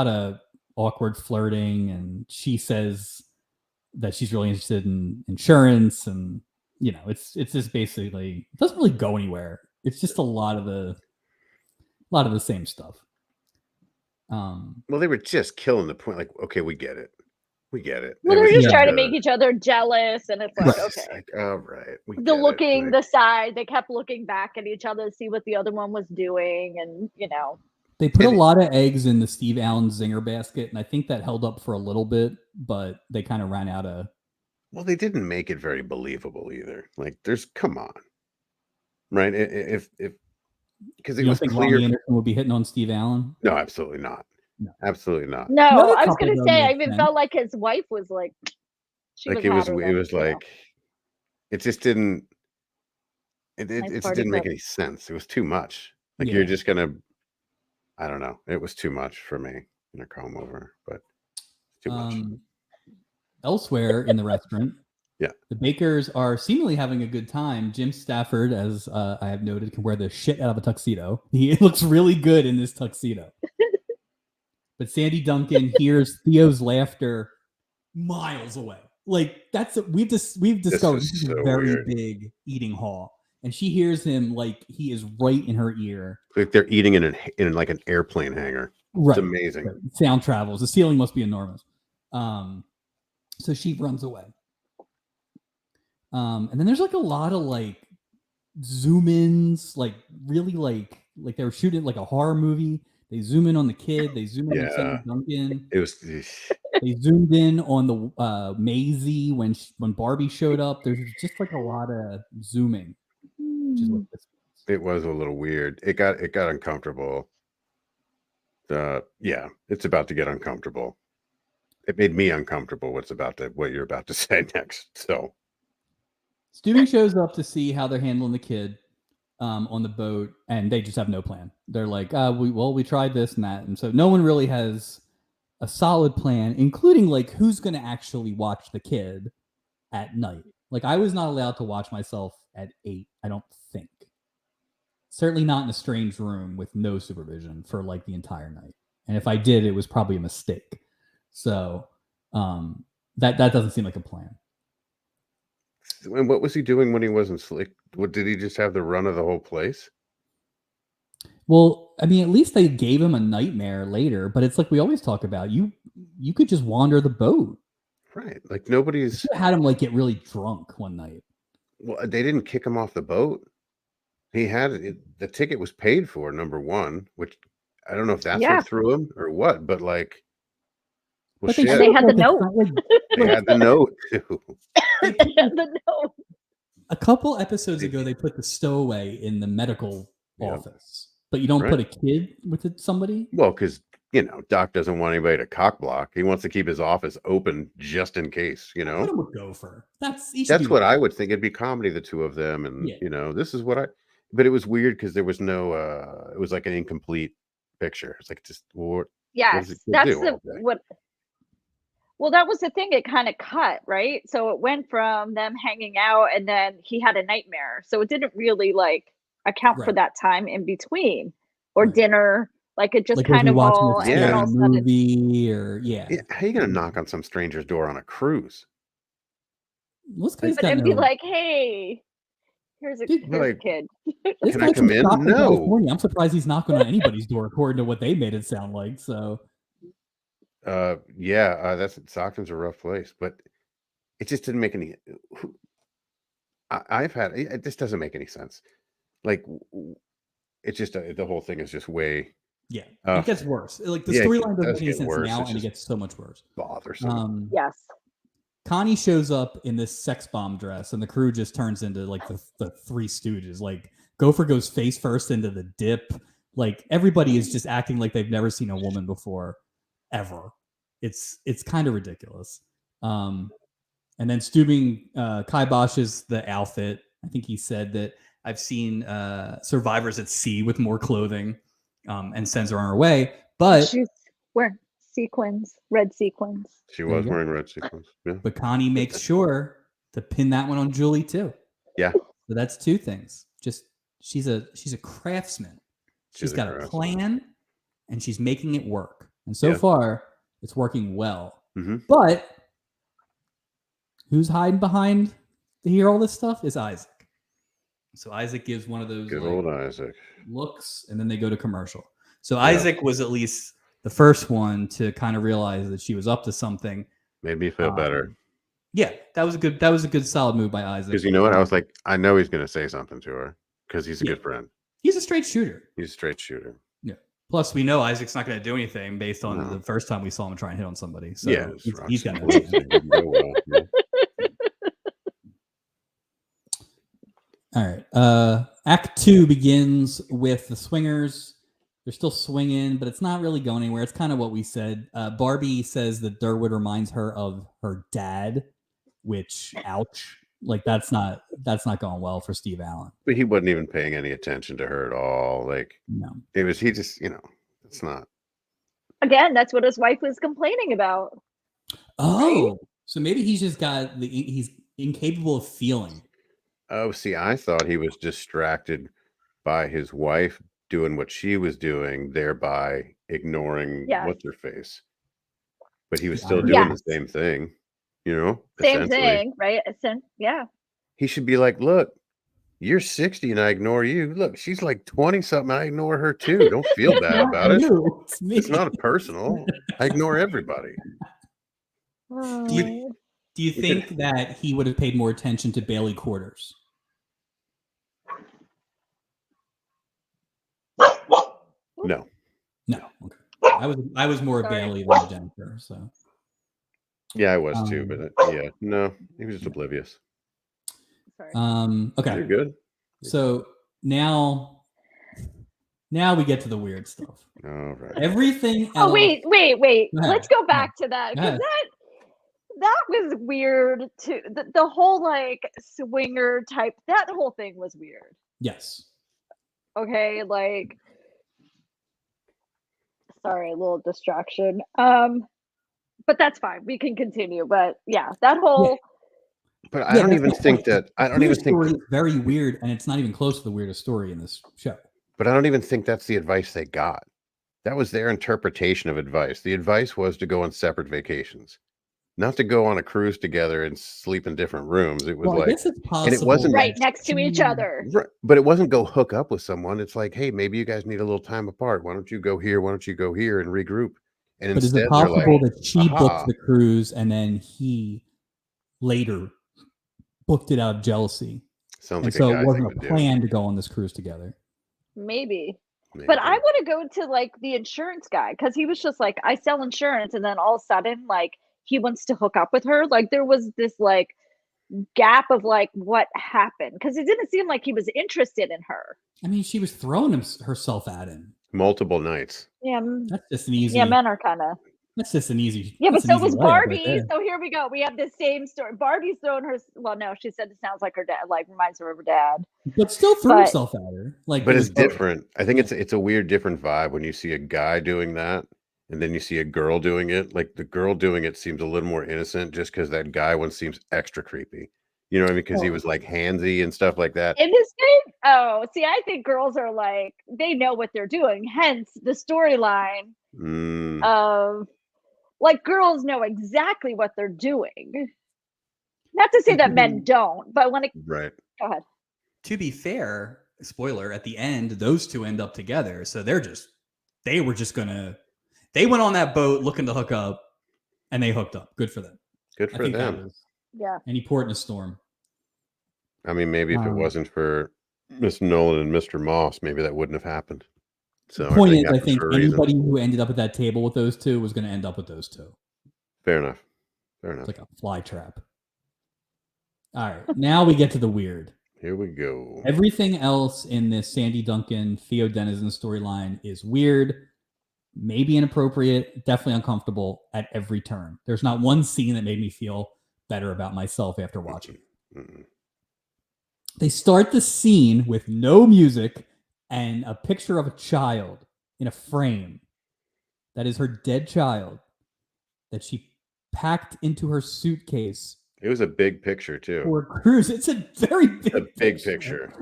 of awkward flirting, and she says that she's really interested in insurance, and you know, it's just basically, it doesn't really go anywhere. It's just a lot of the same stuff. Well, they were just killing the point. Like, okay, we get it. Well, they're just trying to make each other jealous, and it's like, okay. Like, all right. The side, they kept looking back at each other to see what the other one was doing, and you know. They put a lot of eggs in the Steve Allen zinger basket, and I think that held up for a little bit, but they kind of ran out of. Well, they didn't make it very believable either. Like, come on, right? If because it was think clear Lonnie Anderson would be hitting on Steve Allen. No, absolutely not. No. Absolutely not. No, I was gonna say, I even felt like his wife was like, it was like, it just didn't. It just didn't make any sense. It was too much. Like, you're just gonna. I don't know. It was too much for me in a comb over, but too much. Elsewhere in the restaurant, the Bakers are seemingly having a good time. Jim Stafford, as I have noted, can wear the shit out of a tuxedo. He looks really good in this tuxedo. But Sandy Duncan hears Theo's laughter miles away. Like, we've discovered this is a very big eating hall. And she hears him like he is right in her ear. Like they're eating in like an airplane hangar. Right. It's amazing. Right. Sound travels. The ceiling must be enormous. So she runs away. And then there's like a lot of like zoom ins, like really like they were shooting like a horror movie. They zoom in on the kid. They zoom in on Sandy Duncan. They zoomed in on the Maisie when Barbie showed up. There's just like a lot of zooming. It was a little weird. It got uncomfortable. It's about to get uncomfortable. It made me uncomfortable. What you're about to say next. So, Stewie shows up to see how they're handling the kid on the boat, and they just have no plan. They're like, we tried this and that, and so no one really has a solid plan, including like who's going to actually watch the kid at night. Like, I was not allowed to watch myself at 8. I don't think. Certainly not in a strange room with no supervision for like the entire night. And if I did, it was probably a mistake. So that doesn't seem like a plan. And what was he doing when he wasn't slick? What, did he just have the run of the whole place? Well, I mean, at least they gave him a nightmare later, but it's like we always talk about. You could just wander the boat. Right. Like nobody's Should have had him like get really drunk one night. well, they didn't kick him off the boat. He had it, the ticket was paid for, number one, which I don't know if that's Yeah. what threw him or what, but like, well, But shit, And they had the it's note. not like- they had the note too. The note. a couple episodes ago, they put the stowaway in the medical Yep. office, but you don't Right. put a kid with somebody. Well, because Doc doesn't want anybody to cock block. He wants to keep his office open just in case. Put him with Gopher. That's That's what I would think. It'd be comedy, the two of them, and Yeah. this is what I. But it was weird because there was no. It was like an incomplete picture. It's like just what Yes, does it that's do the all day? what. Well, that was the thing. It kind of cut, right? So it went from them hanging out, and then he had a nightmare. So it didn't really like account for Right. that time in between or Right. dinner. Like it just like was kind he of watching all, a and then Yeah. scary all of a sudden, movie or Yeah, how you gonna knock on some stranger's door on a cruise? This guy's but got and be no. like, "Hey, here's a Dude, here's a like- kid." This Can I guy's come from in? Stockton, No. California. I'm surprised he's knocking on anybody's door, according to what they made it sound like. So That's Stockton's a rough place, but it just didn't make any. I've had it just doesn't make any sense. Like it's just the whole thing is just way yeah, Uh, it gets worse. Like the yeah, it storyline doesn't does make any get sense worse. now, It's and it just gets so much worse. bothersome. Yes. Connie shows up in this sex bomb dress, and the crew just turns into like the Three Stooges. Like Gopher goes face first into the dip. Like everybody is just acting like they've never seen a woman before, ever. It's kind of ridiculous. And then Stubing kiboshes the outfit. I think he said that I've seen survivors at sea with more clothing, and sends her on her way. But She's wearing sequins, red sequins. She There you was go. wearing red sequins. Yeah. But Connie makes sure to pin that one on Julie too. Yeah. So that's two things. Just she's a craftsman. She's got a craftsman. plan, and she's making it work. And so Yeah. far, it's working well. Mhm. But who's hiding behind to hear all this stuff is Isaac. So Isaac gives one of those Good like, old Isaac. looks, and then they go to commercial. So Isaac was at least the first one to kind of realize that she was up to something. Made me feel better. Yeah, that was a good solid move by Isaac. Because you know what? I was like, I know he's gonna say something to her because he's a Yeah. good friend. He's a straight shooter. He's a straight shooter. Plus, we know Isaac's not going to do anything based on No. the first time we saw him try and hit on somebody. So Yeah, he's got no it chance. didn't go well. Yeah. All right. Act 2 begins with the swingers. They're still swinging, but it's not really going anywhere. It's kind of what we said. Barbie says that Durwood reminds her of her dad, which, ouch. Like that's not going well for Steve Allen. But he wasn't even paying any attention to her at all. Like No. he just it's not. Again, that's what his wife was complaining about. Oh, so maybe he's just got he's incapable of feeling. Oh, see, I thought he was distracted by his wife doing what she was doing, thereby ignoring Yes. what's her face. But he was Yeah. still doing Yes. the same thing, Same essentially. thing, right? Yeah. He should be like, look, you're 60 and I ignore you. Look, she's like 20 something. I ignore her too. Don't feel bad about it. You, it's me. It's not personal. I ignore everybody. Do you think that he would have paid more attention to Bailey Quarters? No. No. Okay. I was more Sorry. Bailey than Jennifer. So Yeah, I was too, but yeah, no, he was just oblivious. Sorry. okay. You're good. So now we get to the weird stuff. All right. Everything Oh else, wait. Go ahead. Let's go back to that Go because ahead. that was weird too. The whole like swinger type, that whole thing was weird. Yes. Okay, like sorry, a little distraction. But that's fine. We can continue. But yeah, that whole But I don't that's even my think point. that I don't Queer even think story is very weird, and it's not even close to the weirdest story in this show. but I don't even think that's the advice they got. That was their interpretation of advice. The advice was to go on separate vacations. not to go on a cruise together and sleep in different rooms. It was Well, I like, guess it's possible. and it wasn't right next to each other. right, but it wasn't go hook up with someone. It's like, hey, maybe you guys need a little time apart. Why don't you go here? Why don't you go here and regroup? And But is it instead, they're like, possible that she aha. booked the cruise and then he later booked it out of jealousy? Sounds And like so a it guy wasn't thing a to do. plan to go on this cruise together. Maybe. But I want to go to like the insurance guy because he was just like, I sell insurance, and then all of a sudden, like, he wants to hook up with her. Like, there was this like gap of like what happened because it didn't seem like he was interested in her. I mean, she was throwing herself at him. Multiple nights. Yeah, That's just an easy. yeah, men are kind of. That's just an easy. Yeah, but that's an so easy was layup right Barbie. there. So here we go. We have the same story. Barbie's throwing her. Well, no, she said it sounds like her dad. Like reminds her of her dad. But still threw But- himself at her. Like, But it it's was both. different. I think it's a weird, different vibe when you see a guy doing that, and then you see a girl doing it. Like the girl doing it seems a little more innocent, just because that guy one seems extra creepy. You know what I mean? Because he was like handsy and stuff like that. In this thing, oh, see, I think girls are like they know what they're doing. Hence the storyline Mm, of like girls know exactly what they're doing. Not to say that men don't, but when it right. go ahead. To be fair, spoiler, at the end, those two end up together. So they went on that boat looking to hook up and they hooked up. Good for them. Good I for think that them. was, Yeah. and he poured in a storm. I mean, maybe if it wasn't for Miss Nolan and Mr. Moss, maybe that wouldn't have happened. So The point is, everything I happens think for a reason. anybody who ended up at that table with those two was going to end up with those two. Fair enough. Fair enough. It's like a fly trap. All right, now we get to the weird. Here we go. Everything else in this Sandy Duncan, Theo Denizen storyline is weird, maybe inappropriate, definitely uncomfortable at every turn. There's not one scene that made me feel better about myself after watching it. Mm-mm. They start the scene with no music and a picture of a child in a frame. That is her dead child that she packed into her suitcase It was a big picture too. for a cruise. It's a very big picture.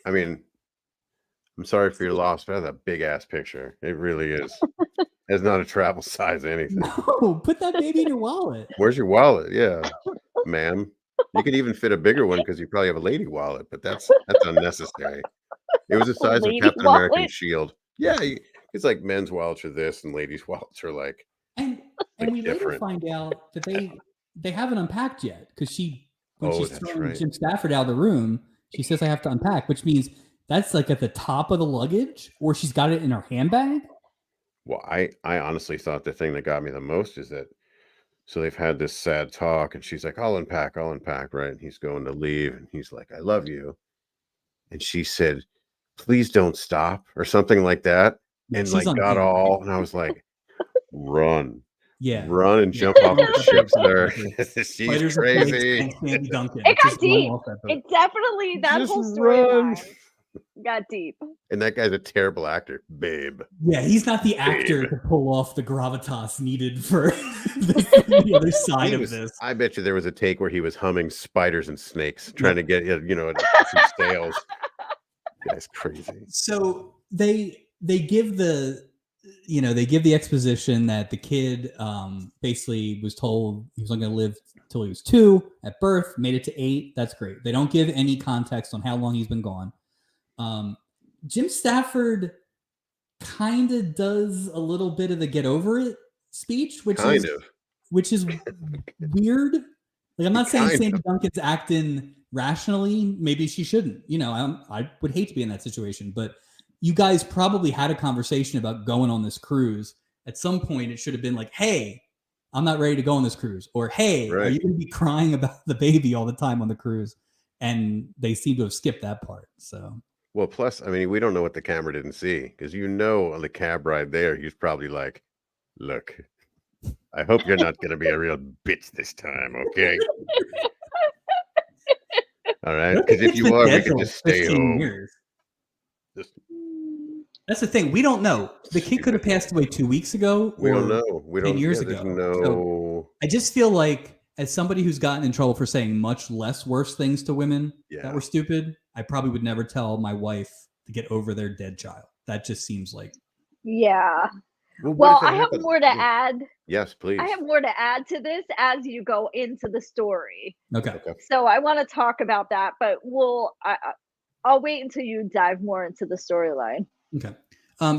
I mean, I'm sorry for your loss, but that's a big ass picture. It really is. It's not a travel size anything. No, put that baby in your wallet. Where's your wallet? Yeah, ma'am. You could even fit a bigger one because you probably have a lady wallet, but that's unnecessary. It was the size of Lady Captain American wallet? shield. Yeah, it's like men's wallets are this, and ladies' wallets are like. And Like we later different. find out that they haven't unpacked yet because when Oh, she's that's throwing right. Jim Stafford out of the room, she says I have to unpack, which means that's like at the top of the luggage, or she's got it in her handbag. Well, I honestly thought the thing that got me the most is that so they've had this sad talk, and she's like, I'll unpack, right? And he's going to leave, and he's like, I love you. And she said, please don't stop, or something like that. Yeah, And she's like on got camera. all, and I was like, run. Yeah. Run and Yeah. jump off the ship, sir. She's Fighters of Fights crazy. and Sandy Duncan. It got Just run deep. off that boat. It definitely that Just whole run. storyline got deep. And that guy's a terrible actor, babe. Yeah, he's not the actor to pull off the gravitas needed for the other side of this. I bet you there was a take where he was humming spiders and snakes, trying to get some sales. That's crazy. So they give the exposition that the kid basically was told he was only going to live till he was 2 at birth, made it to 8. That's great. They don't give any context on how long he's been gone. Jim Stafford kind of does a little bit of the get over it speech, which is weird. Like, I'm not saying Sandy Duncan's acting rationally. Maybe she shouldn't. I would hate to be in that situation, but you guys probably had a conversation about going on this cruise. At some point, it should have been like, hey, I'm not ready to go on this cruise. Or, hey, are you going to be crying about the baby all the time on the cruise? And they seem to have skipped that part. So, well, plus, I mean, we don't know what the camera didn't see, because on the cab ride there, he's probably like, look, I hope you're not going to be a real bitch this time, okay? All right? Because if you are, we can just stay home. Years. That's the thing. We don't know. The kid could have passed away 2 weeks ago. We don't know. 10 years ago. So I just feel like, as somebody who's gotten in trouble for saying much less worse things to women that were stupid, I probably would never tell my wife to get over their dead child. That just seems like. Yeah. Well, I have more to add Yes, please. I have more to add to this as you go into the story. Okay. Okay. So I want to talk about that, but I'll wait until you dive more into the storyline. Okay.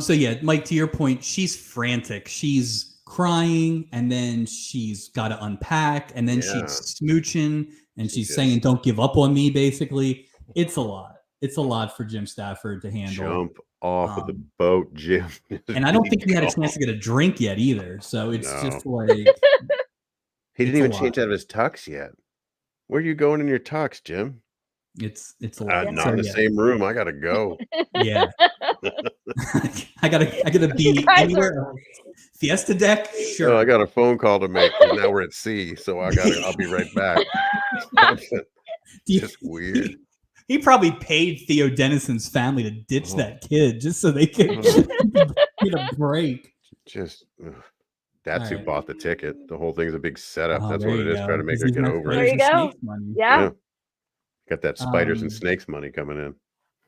So yeah, Mike, to your point, she's frantic. She's crying, and then she's got to unpack, and then Yeah. she's smooching, and she's just saying, "Don't give up on me." Basically, it's a lot. It's a lot for Jim Stafford to handle. Jump off of the boat, Jim. And I don't think he had a chance to get a drink yet either. So it's just like he didn't even a change lot. out of his tux yet. Where are you going in your tux, Jim? It's a lot. Not in the same room. I gotta go. Yeah. I gotta be anywhere else. Fiesta deck, sure. Oh, I got a phone call to make. Now we're at sea, so I'll be right back. Just weird. He probably paid Theo Denison's family to ditch that kid just so they could get a break. Just that's who bought the ticket. The whole thing's a big setup. That's what it is. Go. Trying to make her get over there it. You go. Yeah. Got that spiders and snakes money coming in.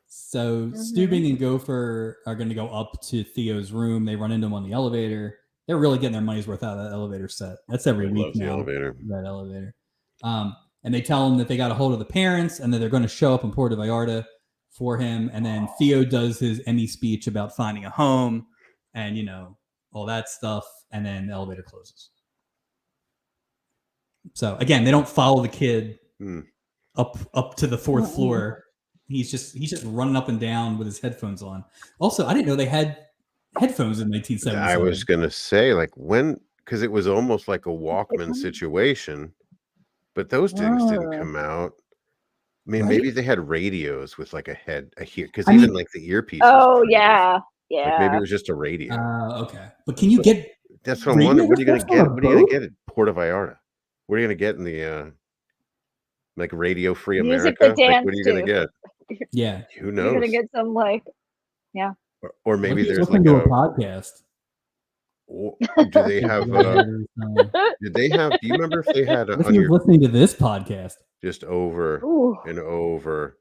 So Steubing and Gopher are going to go up to Theo's room. They run into him on the elevator. They're really getting their money's worth out of that elevator set. That's every week now. Elevator. That elevator. And they tell him that they got a hold of the parents and that they're going to show up in Puerto Vallarta for him. And then Theo does his Emmy speech about finding a home and, all that stuff. And then the elevator closes. So again, they don't follow the kid up to the fourth floor. He's just running up and down with his headphones on. Also, I didn't know they had headphones in 1977. I was going to say, because it was almost like a Walkman situation. But those things didn't come out. I mean, maybe they had radios with like a here, because even like the earpiece. Oh yeah. Like maybe it was just a radio. Okay, but can you get? That's what I'm wondering. What are you going to get? What are you going to get at Puerto Vallarta? What are you going to get in the like Radio Free America? Like, what are you going to get? Yeah, who knows? You're going to get some or maybe there's like a podcast. Do they have? Did they have? Do you remember if they had? Listening to this podcast just over and over.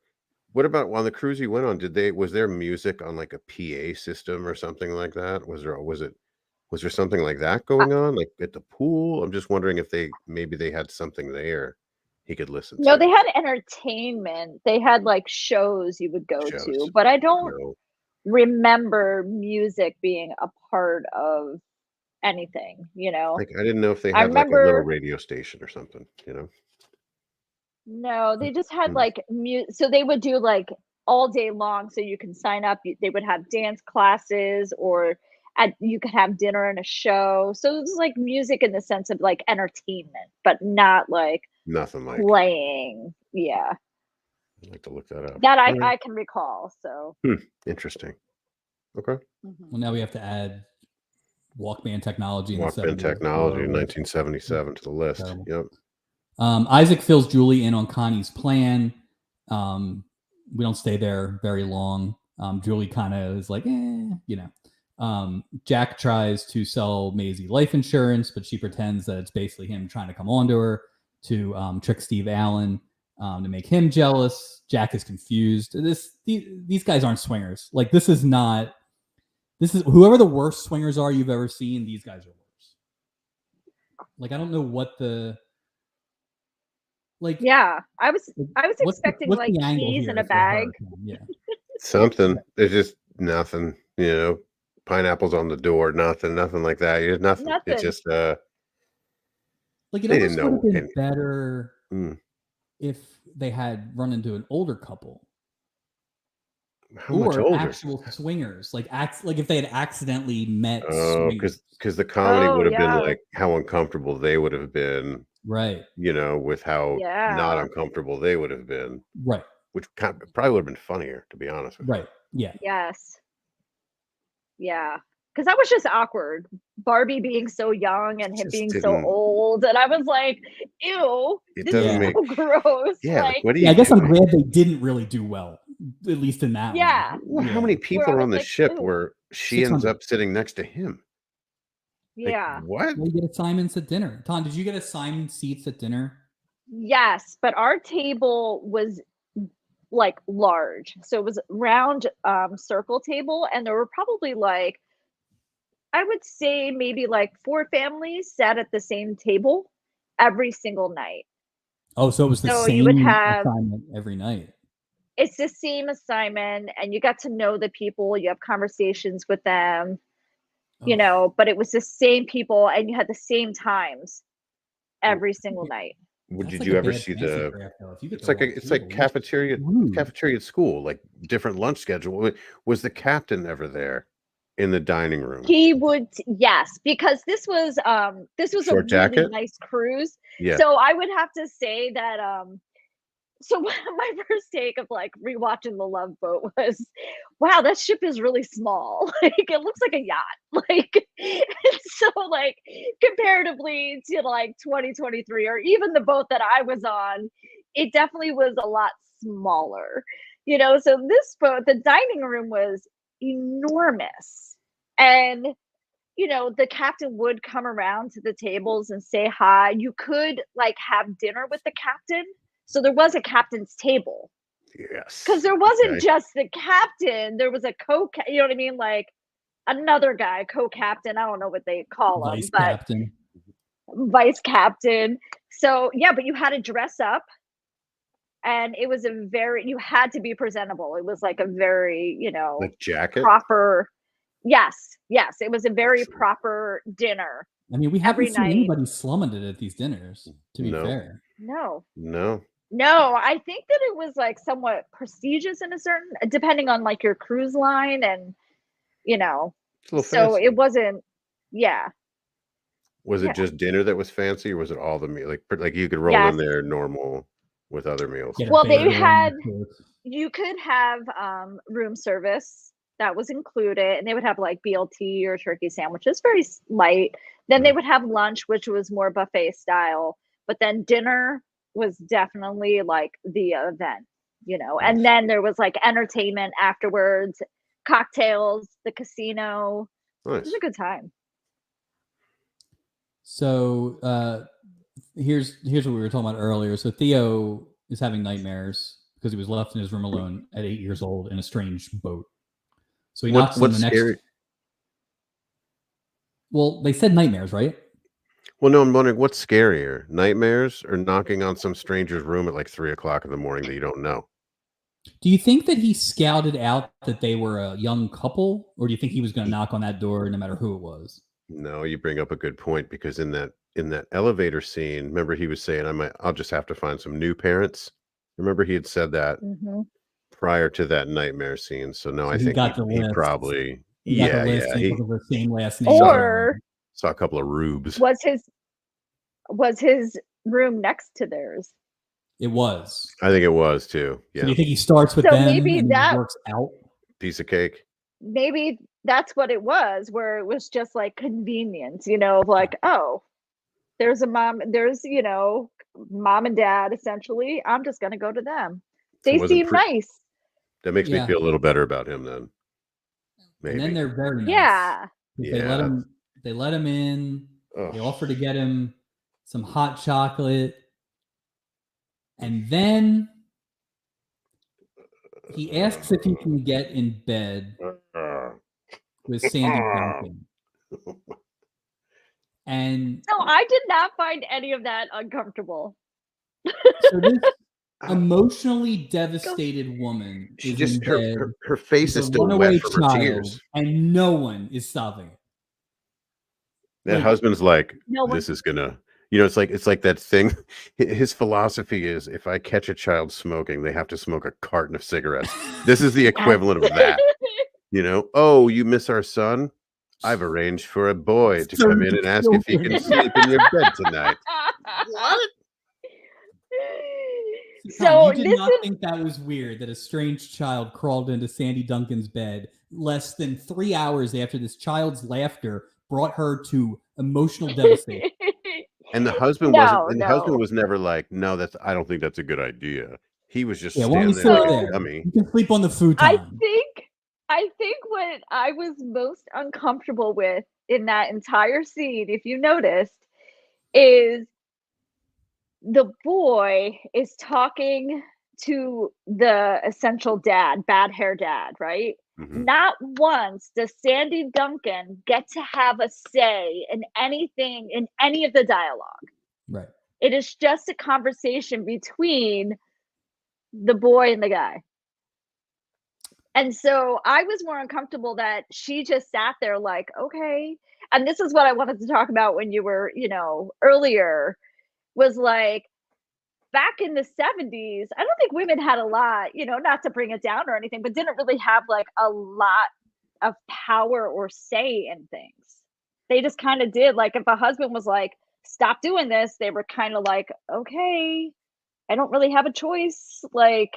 What about on the cruise you went on? Was there music on like a PA system or something like that? Was there something like that going on, like at the pool? I'm just wondering if maybe they had something there he could listen to. No, they had entertainment. They had like shows you would go to, but I don't remember music being a part of anything, Like I didn't know if they had like a little radio station or something, No, they just had like so they would do like all day long, so you can sign up. They would have dance classes, or you could have dinner and a show. So it was like music in the sense of like entertainment, but not like nothing like playing. Yeah, I'd like to look that up. That I can recall. So interesting. Okay. Well, now we have to add Walkman technology. Walkman technology in 1977 to the list. Terrible. Yep. Isaac fills Julie in on Connie's plan. We don't stay there very long. Julie kind of is like, Jack tries to sell Maisie life insurance, but she pretends that it's basically him trying to come onto her to trick Steve Allen to make him jealous. Jack is confused. These guys aren't swingers. Like this is whoever the worst swingers are you've ever seen. These guys are worse. Like I don't know what the. Like I was expecting like cheese in a bag. Yeah. Something. There's just nothing, pineapples on the door, nothing like that. There's nothing. It's just like it they almost didn't would know have been better if they had run into an older couple. How much older? Actual swingers, like if they had accidentally met. Because the comedy would have been like how uncomfortable they would have been. Right. With how not uncomfortable they would have been. Right. Which probably would have been funnier, to be honest with you. Right. Yeah. Yes. Yeah. Because that was just awkward. Barbie being so young and him being so old. And I was like, ew. This is so gross. Yeah. I guess I'm glad they didn't really do well, at least in that one. Well, how many people are on the ship where she ends up sitting next to him? Yeah. Like, what? Well, you get assignments at dinner. Tom, did you get assigned seats at dinner? Yes, but our table was like large. So it was round circle table, and there were probably like I would say maybe like 4 families sat at the same table every single night. Oh, so it was the So you would same have assignment every night. it's the same assignment, and you got to know the people, you have conversations with them, Oh, but it was the same people and you had the same times W- every single night. that's Did like a you ever bad see fancy the? draft though. If you get It's the like wrong it's like table, you're screwed. cafeteria at school, like different lunch schedule. Was the captain ever there in the dining room? He would yes, because this was a Short really jacket? nice cruise. Yeah. So I would have to say that so my first take of like rewatching the Love Boat was, wow, that ship is really small. Like it looks like a yacht. Like and so like comparatively to like 2023 or even the boat that I was on, it definitely was a lot smaller. So this boat, the dining room was enormous. And the captain would come around to the tables and say hi. You could like have dinner with the captain. So there was a captain's table because Yes. there wasn't Okay. just the captain. There was a you know what I mean? Like another guy, co-captain. I don't know what they call him, Vice but captain. vice captain. So yeah, but you had to dress up and it was you had to be presentable. It was like a very, Like jacket? proper, yes, it was a very Excellent. proper dinner I mean, we haven't every seen night. anybody slumming it at these dinners, to be No. fair. No, No. no, I think that it was like somewhat prestigious in a certain, depending on like your cruise line and, you know, It's a little so it fancy. wasn't, yeah, Was it yeah, just dinner that was fancy, or was it all the meal? Like you could roll in yes. there normal with other meals. Get a Well, they bagel had, and shorts. you could have room service that was included, and they would have like BLT or turkey sandwiches, very light. Then they Mm. would have lunch, which was more buffet style, but then dinner was definitely like the event, and Nice. then there was like entertainment afterwards, cocktails, the casino. It was a Nice. good time. So here's what we were talking about earlier. So Theo is having nightmares because he was left in his room alone at 8 years old in a strange boat. So he knocks on the What's next. scary? Well, they said nightmares, right? Well, no, I'm wondering what's scarier, nightmares or knocking on some stranger's room at like 3 o'clock in the morning that you don't know? Do you think that he scouted out that they were a young couple, or do you think he was going to knock on that door no matter who it was? No, you bring up a good point because in that elevator scene, remember he was saying I'll just have to find some new parents. Remember he had said that Hmm. prior to that nightmare scene. So no, So I he think got the he list. probably He got the yeah, list yeah. and he He took the same last name. saw Or saw a couple of rubes. was his room next to theirs? It was. I think it was too. So Yeah. do you think he starts with So them and then works out? Piece of cake. maybe that's what it was, where it was just like convenience, of like, oh, there's a mom, there's, mom and dad, essentially. I'm just going to go to them. So it They wasn't seem nice. that makes me Yeah. feel a little better about him then. And then Maybe. they're very nice. Yeah. Yeah. They let him in. Ugh. They offer to get him some hot chocolate. And then he asks if he can get in bed with Sandy Duncan. And So I did not find any of that uncomfortable. so this emotionally devastated woman She is just in bed her face with is a still runaway wet from her child, tears. and no one is stopping it. That Like, husband's like, No one. this is gonna, it's like that thing. His philosophy is if I catch a child smoking, they have to smoke a carton of cigarettes. This is the equivalent of that. Oh, you miss our son? I've arranged for a boy to come in and ask if he can sleep in your bed tonight. What? Tom, So you did this not is think that was weird that a strange child crawled into Sandy Duncan's bed less than 3 hours after this child's laughter brought her to emotional devastation. And the husband was never like, no, I don't think that's a good idea. He was just Yeah, why don't standing we there sit like So- a dummy. You can sleep on the I futon. think what I was most uncomfortable with in that entire scene, if you noticed, is the boy is talking to the essential dad, bad hair dad, right? Mhm. Not once does Sandy Duncan get to have a say in anything in any of the dialogue. Right. It is just a conversation between the boy and the guy. And so I was more uncomfortable that she just sat there like, okay. And this is what I wanted to talk about when you were, earlier was like back in the 70s, I don't think women had a lot, not to bring it down or anything, but didn't really have like a lot of power or say in things. They just kind of did. Like if a husband was like, stop doing this, they were kind of like, okay, I don't really have a choice. Like,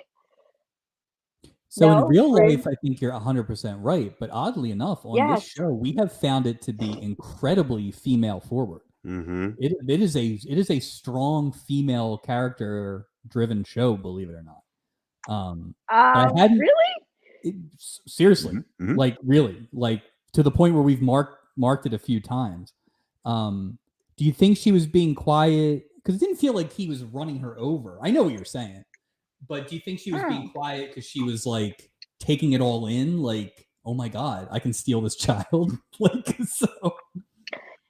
So in no, real Fred. life, I think you're 100% right. But oddly enough, on this Yes. show, we have found it to be incredibly female forward. Mhm. It is a strong female character driven show, believe it or not. But I hadn't Really? seriously, Mhm. like really, like to the point where we've marked it a few times. Do you think she was being quiet? Because it didn't feel like he was running her over. I know what you're saying, but do you think she was being quiet because she was like taking it all in? Like, oh my god, I can steal this child. Like so.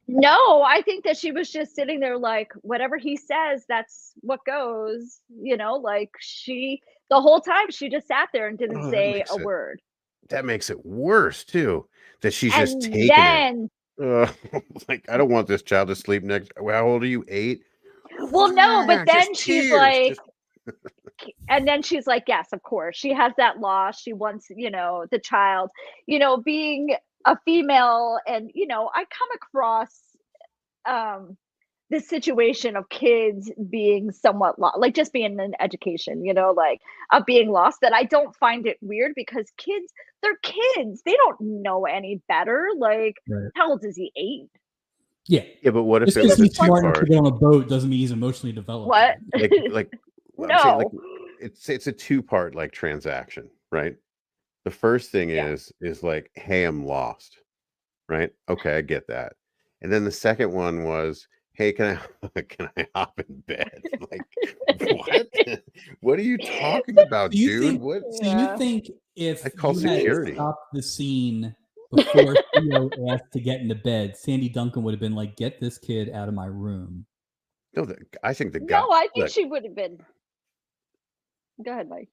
No, I think that she was just sitting there like, whatever he says, that's what goes, like the whole time she just sat there and didn't Oh, say a word. that makes it worse too, that she's just And taking it. then, Like, I don't want this child to sleep next. How old are you? 8? well, no, but then Just she's tears. like, Just and then she's like, yes, of course, she has that loss. She wants, the child, being a female. And, I come across, this situation of kids being somewhat lost, like just being in education, like of being lost, that I don't find it weird because kids, they're kids. They don't know any better. Like, Right. how old is he? 8? yeah, but what if Just it because was a he's smart enough to two-part? get on a boat doesn't mean he's emotionally developed. What? Like well, I'm saying, like, No. it's a two-part like transaction, right? The first thing Yeah. is like, hey, I'm lost, right? Okay, I get that. And then the second one was, hey, can I hop in bed? Like, what? What are you talking about, Do you dude? think? What? So you think if I call you had security. stopped the scene before Theo asked to get into bed, Sandy Duncan would have been like, "Get this kid out of my room." No, I think the guy. No, I think Look, she would have been. Go ahead, Mike.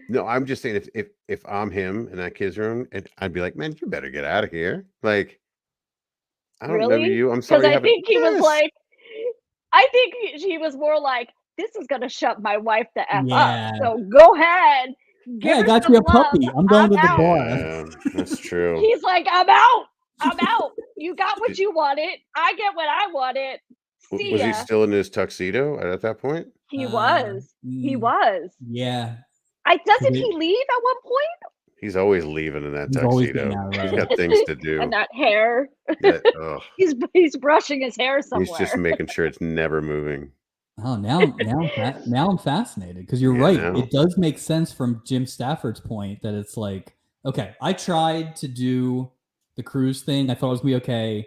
no, I'm just saying if I'm him in that kid's room, and I'd be like, man, you better get out of here. Like, I don't know Really? you. I'm Because sorry you I haven't. think he was Yes. like, I think she was more like, this is going to shut my wife the F up. Yeah. So go ahead, Hey, give I her got some you a love. puppy. I'm going I'm to the out. bar. Yeah, that's true. He's like, I'm out. I'm out. You got what you wanted. I get what I wanted. See Was he ya. still in his tuxedo at that point? He was. He was. Yeah. Doesn't he leave at one point? He's always leaving in that He's always tuxedo. getting out of He's there. got things to do. And that hair. Ugh. He's brushing his hair He's somewhere. just making sure it's never moving. Oh, now I'm fascinated because you're Yeah, right. now. It does make sense from Jim Stafford's point that it's like, okay, I tried to do the cruise thing. I thought it was gonna be okay.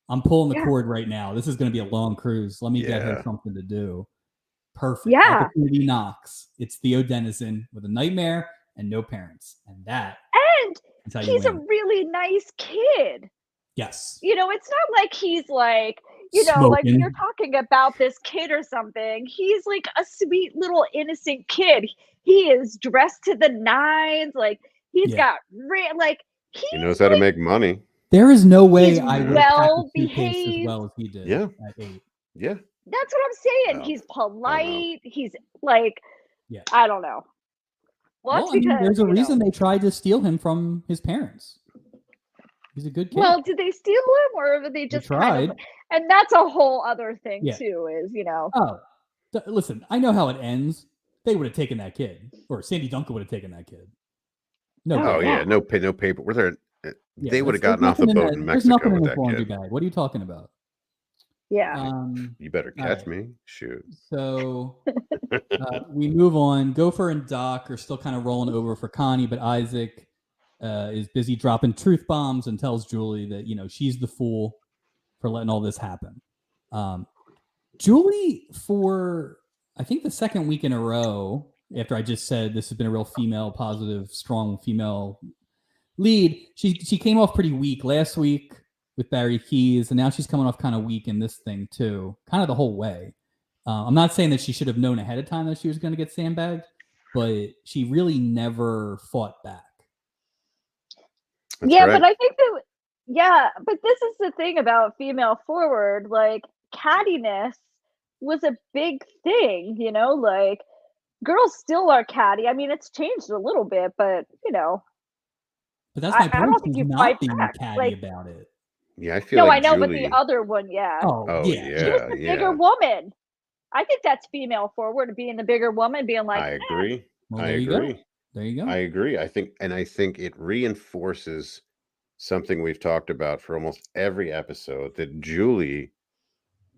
I'm pulling the cord right now. This is gonna be a long cruise. Let me get her something to do. Perfect. Yeah. Opportunity knocks. It's Theo Dennison with a nightmare and no parents, and that. And he's a really nice kid. Yes. It's not like he's like, Smoking. like you're talking about this kid or something. He's like a sweet little innocent kid. He is dressed to the nines. Like he's got like he knows how to make money. There is no way I would well as behaved well as he did. Yeah. At 8. Yeah. That's what I'm saying. He's polite. He's like, I don't know. Well, I mean, there's a reason they tried to steal him from his parents. He's a good kid. Well, did they steal him or they just kind of? And that's a whole other thing too. Is Oh, listen, I know how it ends. They would have taken that kid, or Sandy Duncan would have taken that kid. No. Oh yeah, no paper. Were there? They would have gotten off the boat in Mexico there's nothing with in that the laundry kid. bag. What are you talking about? Yeah. You better catch me. Shoot. So we move on. Gopher and Doc are still kind of rolling over for Connie, but Isaac is busy dropping truth bombs and tells Julie that she's the fool for letting all this happen. Julie, for I think the second week in a row, after I just said this has been a real female positive, strong female lead, she came off pretty weak last week with Barry Keys, and now she's coming off kind of weak in this thing too, kind of the whole way. I'm not saying that she should have known ahead of time that she was going to get sandbagged, but she really never fought back. That's yeah, right. but I think that but this is the thing about female forward, like cattiness was a big thing, you know, like girls still are catty. I mean, it's changed a little bit, but you know, But that's my I point. don't think She's you not fight being back. catty Like, about it. Yeah, I feel no, like I know, but Julie. the other one, yeah. Oh Yeah. She was yeah, the yeah. bigger woman. I think that's female forward, being the bigger woman, being like, I agree. Well, I there you go. agree. There you go. I agree. I think it reinforces something we've talked about for almost every episode, that Julie,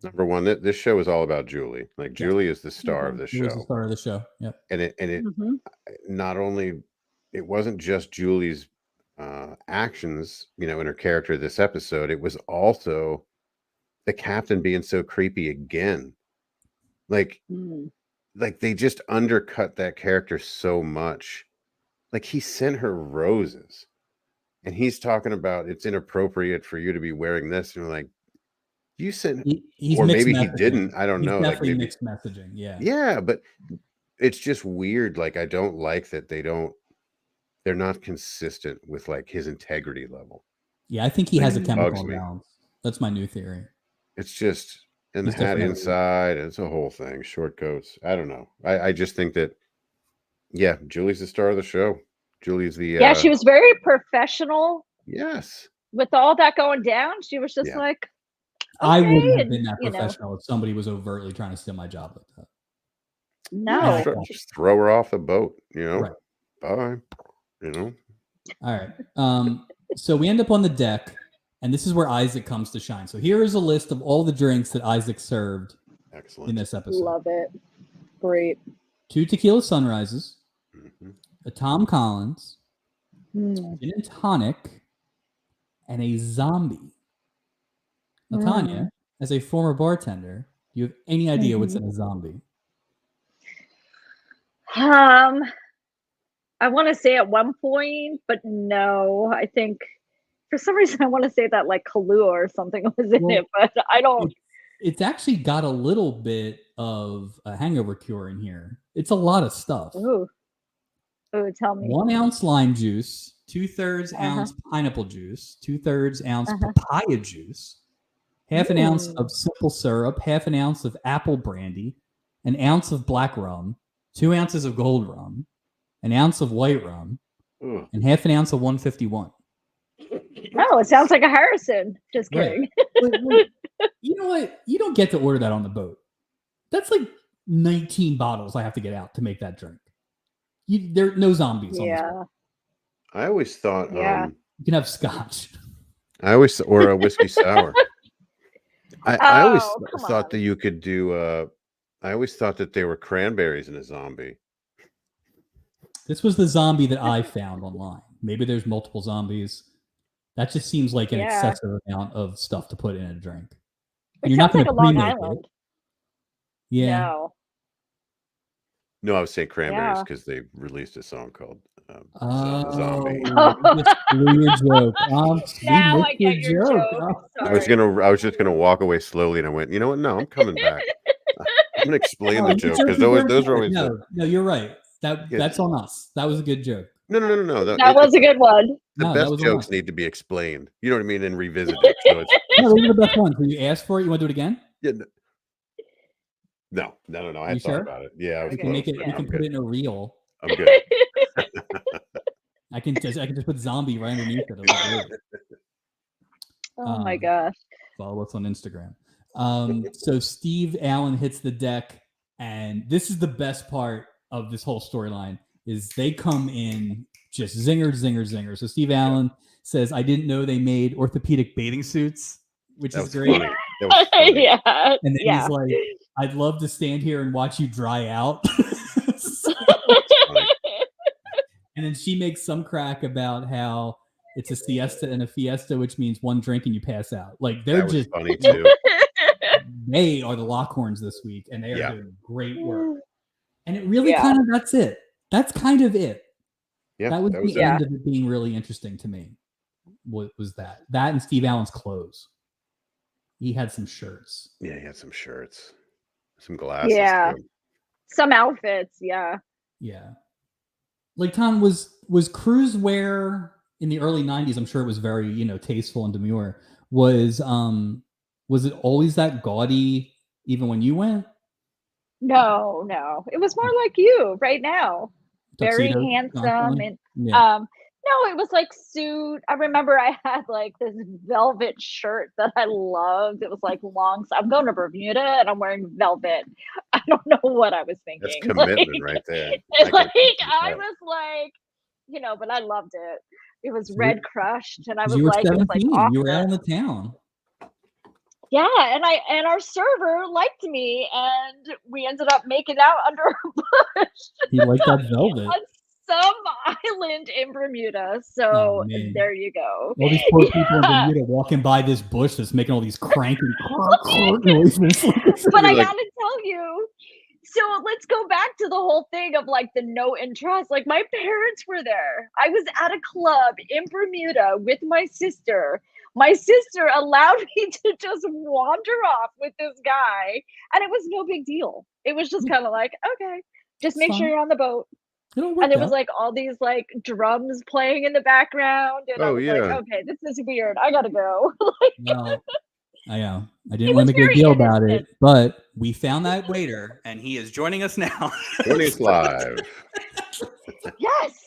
number one, that this show is all about Julie. Like Julie is the star of the She was the show. star of the show. Yep. And it Mhm. not only, it wasn't just Julie's actions, you know, in her character this episode, it was also the captain being so creepy again. Like Mm. they just undercut that character so much. Like he sent her roses and he's talking about it's inappropriate for you to be wearing this, and we're like, you sent, He's or mixed maybe he messaging. didn't, I don't He's know, like definitely maybe mixed messaging. yeah, but it's just weird. Like I don't like that they're not consistent with like his integrity level. Yeah, I think he Like, has a it chemical bugs me. imbalance. That's my new theory. It's just, and the He's hat definitely- inside, it's a whole thing. Short coats. I don't know. I just think that, yeah, Julie's the star of the show. Julie's the Yeah, she was very professional yes. with all that going down. She was just Yeah. like, I okay, wouldn't have and, been that you know, professional if somebody was overtly trying to steal my job like that. no. Yeah. Just throw her off the boat, you know. Right. Bye. You know. All right. So we end up on the deck, and this is where Isaac comes to shine. So here is a list of all the drinks that Isaac served Excellent. in this episode. Love it. Great. 2 tequila sunrises, Mhm. a Tom Collins, Mm. gin and tonic, and a zombie. Now, Tanya, as a former bartender, do you have any idea what's in a zombie? I want to say at one point, but no. I think for some reason I want to say that like Kahlua or something was in Well, it, but I don't. It's actually got a little bit of a hangover cure in here. It's a lot of stuff. Ooh, tell me. 1 ounce lime juice, 2/3 ounce pineapple juice, 2/3 ounce papaya juice, half an ounce of simple syrup, half an ounce of apple brandy, an ounce of black rum, 2 ounces of gold rum, an ounce of white rum, Ugh. and half an ounce of 151. Oh, it sounds like a Harrison. Just kidding. Right. You know what? You don't get to order that on the boat. That's like 19 bottles I have to get out to make that drink. There are no zombies on this boat. I always thought Yeah. You can have scotch. or a whiskey sour. I always come thought on. that you could do I always thought that they were cranberries in a zombie. This was the zombie that I found online. Maybe there's multiple zombies. That just seems like an excessive amount of stuff to put in a drink. And It you're not sounds going like to a Long pre-make Island. it. Yeah. No. No, I was saying cranberries Yeah. because they released a song called Oh, Zombie. you just blew your joke. Now You I missed get your joke. Oh. I was just gonna walk away slowly, and I went, you know what? No, I'm coming back. I'm gonna explain the joke because those are always no, you're right. That's on us. That was a good joke. no. That was a good one. The No, that best was on jokes us. need to be explained. You know what I mean, and revisited. So it's No, those are the best ones. When you ask for it, you want to do it again? yeah, no. I You had thought sure? about it. Yeah, I was We can close, make it. but We I'm can put good. it in a reel. I'm good. I can just put zombie right underneath it. It'll be great. Oh my gosh. Follow us on Instagram. So Steve Allen hits the deck, and this is the best part of this whole storyline. Is they come in just zinger, zinger, zinger. So Steve Allen says, "I didn't know they made orthopedic bathing suits," which That is was great. funny. That was funny. Yeah. And then Yeah. he's like, "I'd love to stand here and watch you dry out." Funny. And then she makes some crack about how it's a siesta and a fiesta, which means one drink and you pass out. Like they're That was just funny too. they are the Lockhorns this week, and they are Yeah. doing great work. And it really kind of, that's it. That's kind of it. Yeah, that was that was the end of it being really interesting to me. What was that? That and Steve Allen's clothes. He had some shirts. Yeah, he had some shirts, some glasses. Yeah. Too. Some outfits. Yeah. Yeah. Like, Tom, was Cruise wear in the early 90s, I'm sure it was very, tasteful and demure. Was it always that gaudy even when you went? No. It was more like you right now. Very Tuxedo, handsome constantly? and Yeah. no, it was like suit. I remember I had like this velvet shirt that I loved. It was like long. I'm going to Bermuda and I'm wearing velvet. I don't know what I was thinking. That's commitment right there. It's like I was like, but I loved it. It was red crushed, and I was like, it was like awesome. You were out in the town. Yeah, and our server liked me, and we ended up making out under a bush. He liked that velvet. On some island in Bermuda. So there you go. All these poor people in Bermuda walking by this bush that's making all these cranky noises. But I gotta tell you, so let's go back to the whole thing of like the no interest. Like, my parents were there. I was at a club in Bermuda with my sister. My sister allowed me to just wander off with this guy, and it was no big deal. It was just kind of like, okay, just make sure you're on the boat. And there was like all these like drums playing in the background, and I was like, okay, this is weird. I gotta go. Well, I didn't want to make a deal about it, but we found that waiter, and he is joining us now. Joining us live. Yes.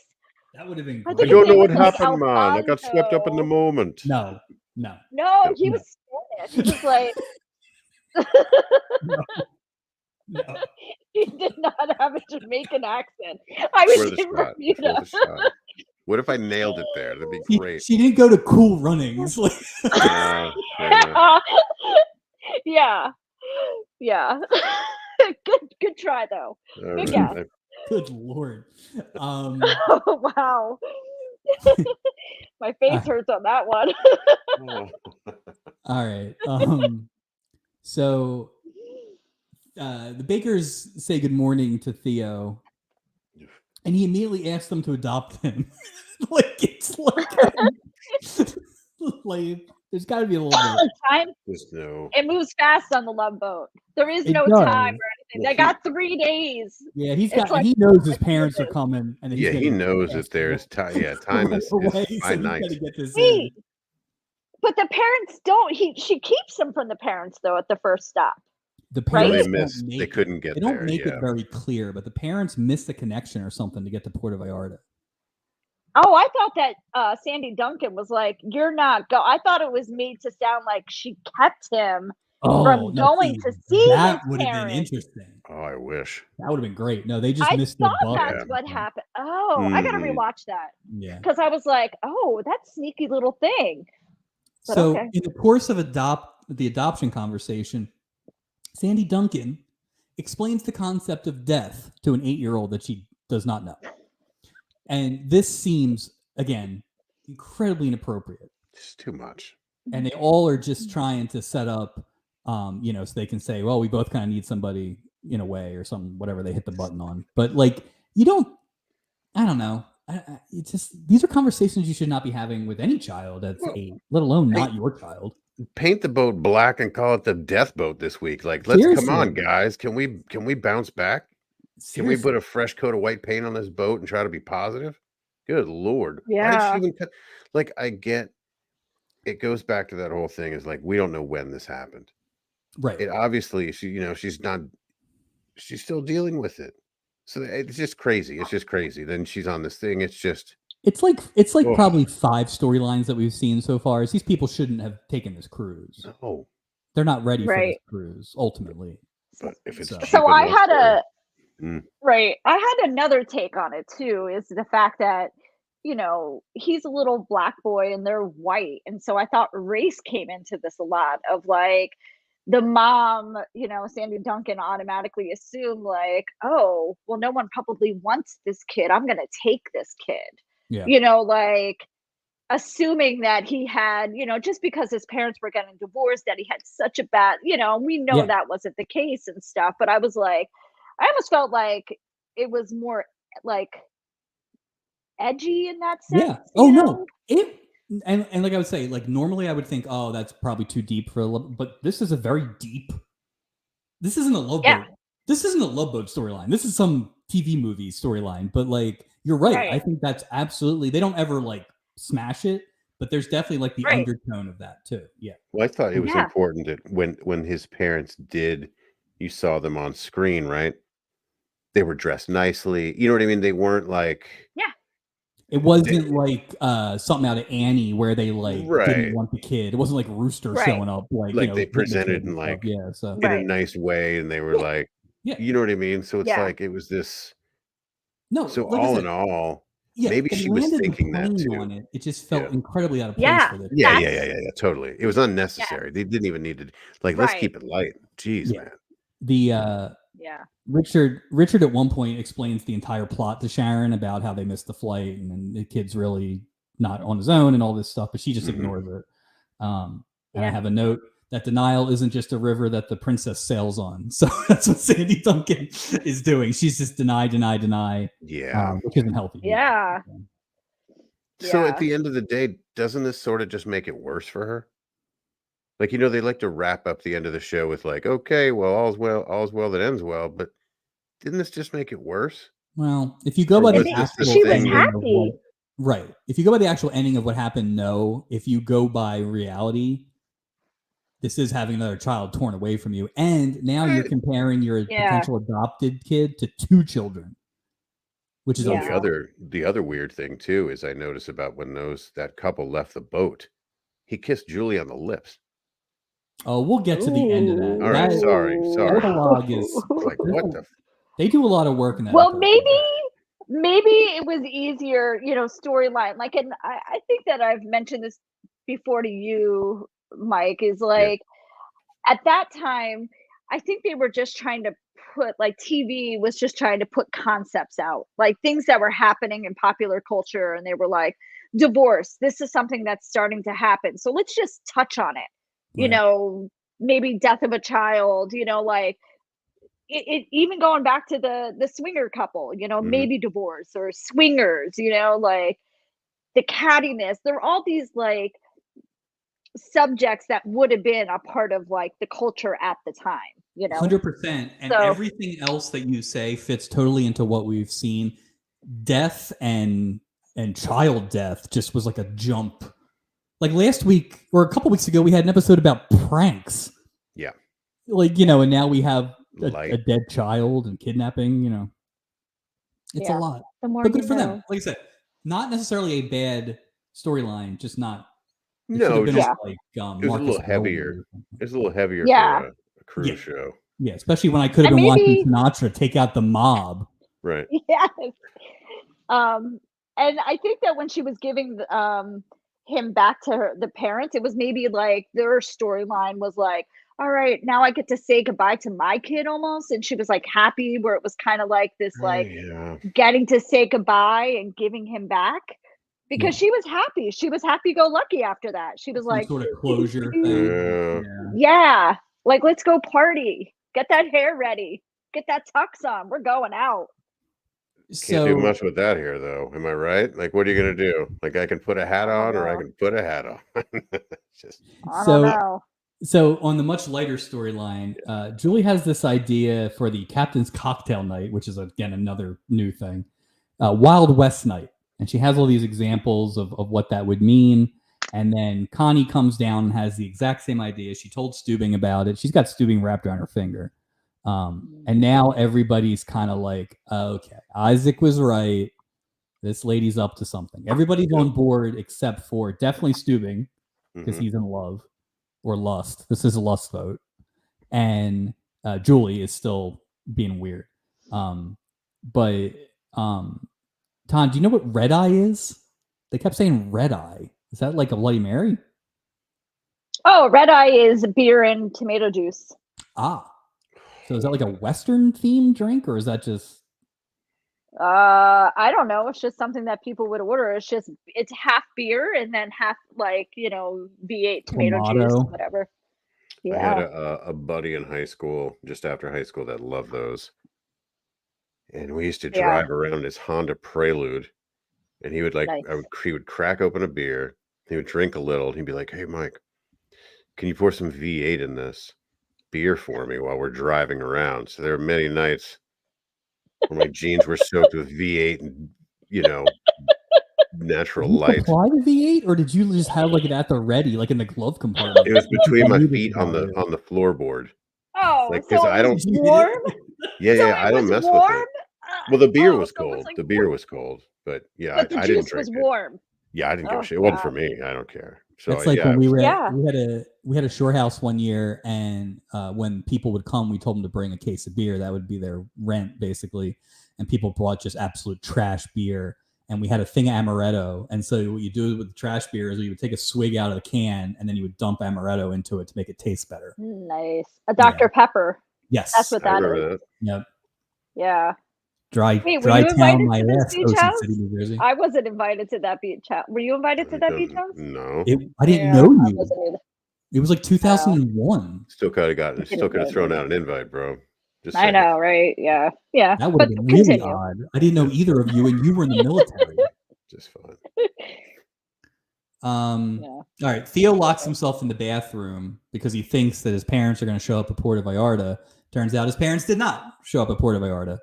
That would have been I great. don't know what happened, man. I got swept up in the moment. No, he was Spanish. He was like, no. He did not have a Jamaican accent. I was in Bermuda. What if I nailed it there? That'd be great. She didn't go to Cool Runnings. Yeah. Good try though. Good guess. Good Lord. Wow. My face hurts on that one. All right. So the Bakers say good morning to Theo, and he immediately asks them to adopt him. It's like there's got to be a little bit time. It moves fast on the Love Boat. There is no time or anything. They got 3 days. Yeah, he knows his parents are coming, and he knows that there's time. Yeah, time is finite. Wait, but the parents don't. She keeps him from the parents though at the first stop. The parents they couldn't get there. They don't make it very clear, but the parents missed the connection or something to get to Puerto Vallarta. Oh, I thought that Sandy Duncan was like, "You're not go." I thought it was made to sound like she kept him from going to see that would have been interesting. Oh, I wish that would have been great. No, they just missed the boat. That's what happened. Oh, I gotta rewatch that. Yeah, because I was like, "Oh, that's sneaky little thing." But so, in the course of the adoption conversation, Sandy Duncan explains the concept of death to an 8-year-old that she does not know. And this seems, again, incredibly inappropriate. It's too much. And they all are just trying to set up, so they can say, well, we both kind of need somebody in a way or something, whatever they hit the button on. But I don't know. It's just, these are conversations you should not be having with any child that's 8, let alone not your child. Paint the boat black and call it the death boat this week. Like, come on, guys. Can we bounce back? Can we put a fresh coat of white paint on this boat and try to be positive? Good Lord. Yeah. Why did she even I get it goes back to that whole thing is like, we don't know when this happened. Right. It obviously she's still dealing with it. So it's just crazy. It's just crazy. Then she's on this thing. It's like probably 5 storylines that we've seen so far. Is these people shouldn't have taken this cruise. No. They're not ready for this cruise, ultimately. But if it's so I had I had another take on it too, is the fact that, he's a little black boy and they're white. And so I thought race came into this a lot of like the mom, Sandy Duncan automatically assumed like, oh, well, no one probably wants this kid. I'm going to take this kid. Yeah. Like assuming that he had, just because his parents were getting divorced, that he had such a bad, we know that wasn't the case and stuff. But I was like, I almost felt like it was more like edgy in that sense. Yeah. Oh no. And like I would say, like normally I would think, oh, that's probably too deep for a love, but this is a very deep. This isn't a love Yeah. boat. This isn't a love boat storyline. This is some TV movie storyline. But like, you're right. I Right. think that's absolutely. They don't ever like smash it, but there's definitely like the Right. undertone of that too. Yeah. Well, I thought it was Yeah. important that when his parents did, you saw them on screen, right? They were dressed nicely. You know what I mean? They weren't like Yeah. It wasn't like something out of Annie where they like Right. didn't want the kid. It wasn't like Rooster Right. showing up like you know they getting the presented kid and in stuff. like Yeah. So in a Right. nice way, and they were Yeah. like, Yeah. you know what I mean? So it's Yeah. like it was this. No, So like I all said, in all, yeah, maybe they she was landed the thinking that plane too. on it. It just felt Yeah. incredibly out of place Yeah. for this. Yeah, That's totally. It was yeah. unnecessary. They didn't even need to like let's Right. keep it light. Jeez, Yeah. man. The Yeah. Richard at one point explains the entire plot to Sharon about how they missed the flight and then the kid's really not on his own and all this stuff, but she just Mhm. ignores it. And I Yeah. have a note that denial isn't just a river that the princess sails on. So that's what Sandy Duncan is doing. She's just deny, Yeah. which isn't healthy. Yeah. So at Yeah. the end of the day, doesn't this sort of just make it worse for her? Like, you know, they like to wrap up the end of the show with like, okay, well, all's well that ends well, but didn't this just make it worse? Well, if you go Or by was the this the actual She was thing ending that of what, happy. right. If you go by the actual ending of what happened, no. If you go by reality, this is having another child torn away from you. And now you're Right. comparing your Yeah. potential adopted kid to two children, which is Well, Yeah. the other weird thing too is I noticed about when that couple left the boat, he kissed Julie on the lips. Oh, we'll get to the end of that. All right, That sorry. epilogue is It's like what the they do a lot of work in that. Well, epilogue. maybe it was easier, storyline. Like, and I think that I've mentioned this before to you, Mike, is like at that time, I think they were just trying to put like TV was just trying to put concepts out, like things that were happening in popular culture, and they were like, divorce, this is something that's starting to happen. So let's just touch on it. Right. Maybe death of a child, like it even going back to the swinger couple, Mhm. maybe divorce or swingers, like the cattiness. There are all these like subjects that would have been a part of like the culture at the time, 100%. And So everything else that you say fits totally into what we've seen. Death and child death just was like a jump. Like last week or a couple weeks ago, we had an episode about pranks. Yeah. Like, and now we have Light. a dead child and kidnapping, It's a Yeah. lot. the more But good you for know. them. Like I said, not necessarily a bad storyline, just not. It should No, have been just Yeah. like it was a Marcus little heavier. Rowley or something. It was a little heavier Yeah. for a cruise show. Yeah, especially when I could have And been watching maybe Sinatra take out the mob. Right. yes. And I think that when she was giving him back to the parents, it was maybe like their storyline was like, all right, now I get to say goodbye to my kid almost. And she was like happy, where it was kind of like this, Oh, like yeah. getting to say goodbye and giving him back, because Yeah. she was happy. She was happy go lucky after that. She was Some like, sort of closure thing. Yeah. yeah, like let's go party, get that hair ready, get that tux on, we're going out. Can't do So much with that here, though. Am I right? Like, what are you gonna do? Like, I can put a hat I don't on, or I know. can put a hat on. It's just I don't know. So on the much lighter storyline, Julie has this idea for the captain's cocktail night, which is again another new thing, Wild West night, and she has all these examples of what that would mean. And then Connie comes down and has the exact same idea. She told Steubing about it. She's got Steubing wrapped around her finger. And now everybody's kind of like, okay, Isaac was right. This lady's up to something. Everybody's on board except for definitely Steubing, because he's in love, or lust. This is a lust vote. And Julie is still being weird. But Tom, do you know what red eye is? They kept saying red eye. Is that like a Bloody Mary? Oh, red eye is beer and tomato juice. Ah. So is that like a Western themed drink, or is that just I don't know. It's just something that people would order. It's half beer and then half like, V8 tomato juice, Clamato? whatever. I had Yeah. a buddy in high school, just after high school, that loved those. and we used to drive around his Honda Prelude, and he would like Nice. he would crack open a beer, he would drink a little, and he'd be like, "Hey, Mike, can you pour some V8 in this beer for me while we're driving around?" So there were many nights where my jeans were soaked with V8 and, natural Did you light. supply the V8, or did you just have like it at the ready, like in the glove compartment? It was between my feet on the floorboard. Oh, Like, so 'cause it I was don't- warm? Yeah, So yeah, I it don't was mess with warm? it. Well, the beer was so it cold. like The beer warm. was cold, but yeah, But the I didn't juice drink was it. warm. Yeah, I didn't give a Oh, shit. It wasn't for God. me. I don't care. So It's like yeah, when we were Yeah. we had a shore house one year, and when people would come, we told them to bring a case of beer. That would be their rent, basically. And people brought just absolute trash beer. And we had a thing of amaretto. And so what you do with the trash beer is you would take a swig out of the can, and then you would dump amaretto into it to make it taste better. Nice. A Dr. Pepper. Yes. That's what I that remember is. that. Yep. Yeah. Dry Wait, were dry you invited town, my to this ass, beach Ocean house? City, New Jersey. I wasn't invited to that beach house. Were you invited to that beach house? No. I didn't Yeah, know I you. wasn't either. It was like 2001. Still could have know thrown me. out an invite, bro. Just I saying. know, right? Yeah. Yeah. That would But have been really continue. odd. I didn't know either of you, and you were in the military. Just fine. Yeah. All right. Theo locks himself in the bathroom because he thinks that his parents are going to show up at Puerto Vallarta. Turns out his parents did not show up at Puerto Vallarta,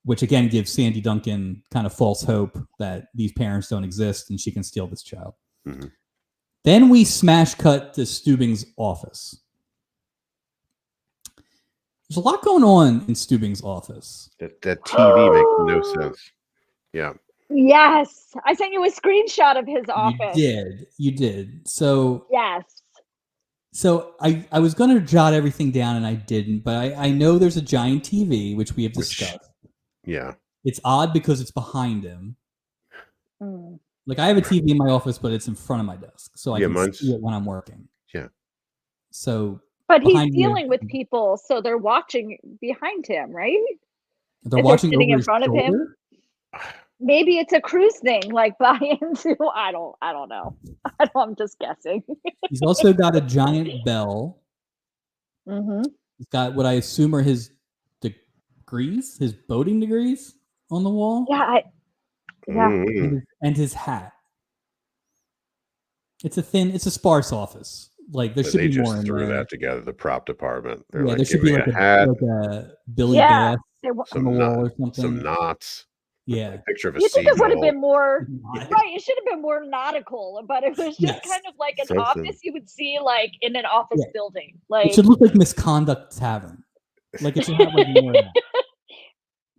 which again gives Sandy Duncan kind of false hope that these parents don't exist and she can steal this child. Mm-hmm. Then we smash cut to Steubing's office. There's a lot going on in Steubing's office. That TV makes no sense. Yeah. Yes. I sent you a screenshot of his office. You did. So Yes. So I was going to jot everything down and I didn't, but I know there's a giant TV, which we have discussed. Yeah. It's odd because it's behind him. Mm. Like I have a TV in my office, but it's in front of my desk, so I can mine's- see it when I'm working. Yeah. So, But he's behind me- dealing with people, so they're watching behind him, right? they're If they're watching sitting over in his front of him? shoulder. Maybe it's a cruise thing, like buy into. I don't know. I'm just guessing. He's also got a giant bell. Mm-hmm. He's got what I assume are his degrees, his boating degrees on the wall. Yeah. Mm-hmm. And his hat. It's a sparse office. Like there should They be just more in threw there. that together. The prop department. They're Yeah, like, there should give be me like a hat, a Billy Yeah. Bass on the wall or something. some knots. Yeah. A picture of a You think it would have seagull. been more Not- right? It should have been more nautical, but it was just Yes. kind of like an Something. office you would see like in an office Yeah. building. It Like should look like Misconduct Tavern. Like it should have like more of that.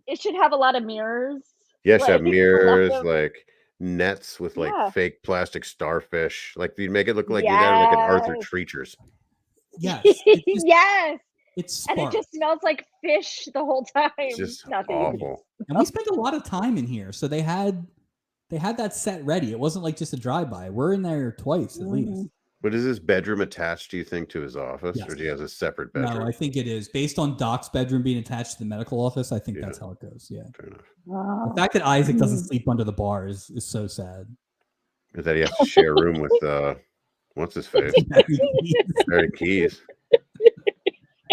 it should have a lot of mirrors. Yeah, should have like, mirrors, lots of- like nets with like Yeah. fake plastic starfish. Like you'd make it look like you'd have like an Arthur Yes. Treacher's. Yes. It's just, Yes, it's and it sparse. just smells like fish the whole time. It's just Nothing. awful. And we spent a lot of time in here. So they had that set ready. It wasn't like just a drive-by. We're in there twice at least. But is his bedroom attached, do you think, to his office? Yes. Or do he has a separate bedroom? No, I think it is. Based on Doc's bedroom being attached to the medical office, I think that's how it goes. Yeah. Fair enough. Oh. The fact that Isaac doesn't sleep under the bar is so sad. Or that he has to share a room with what's his face? Barry Keys.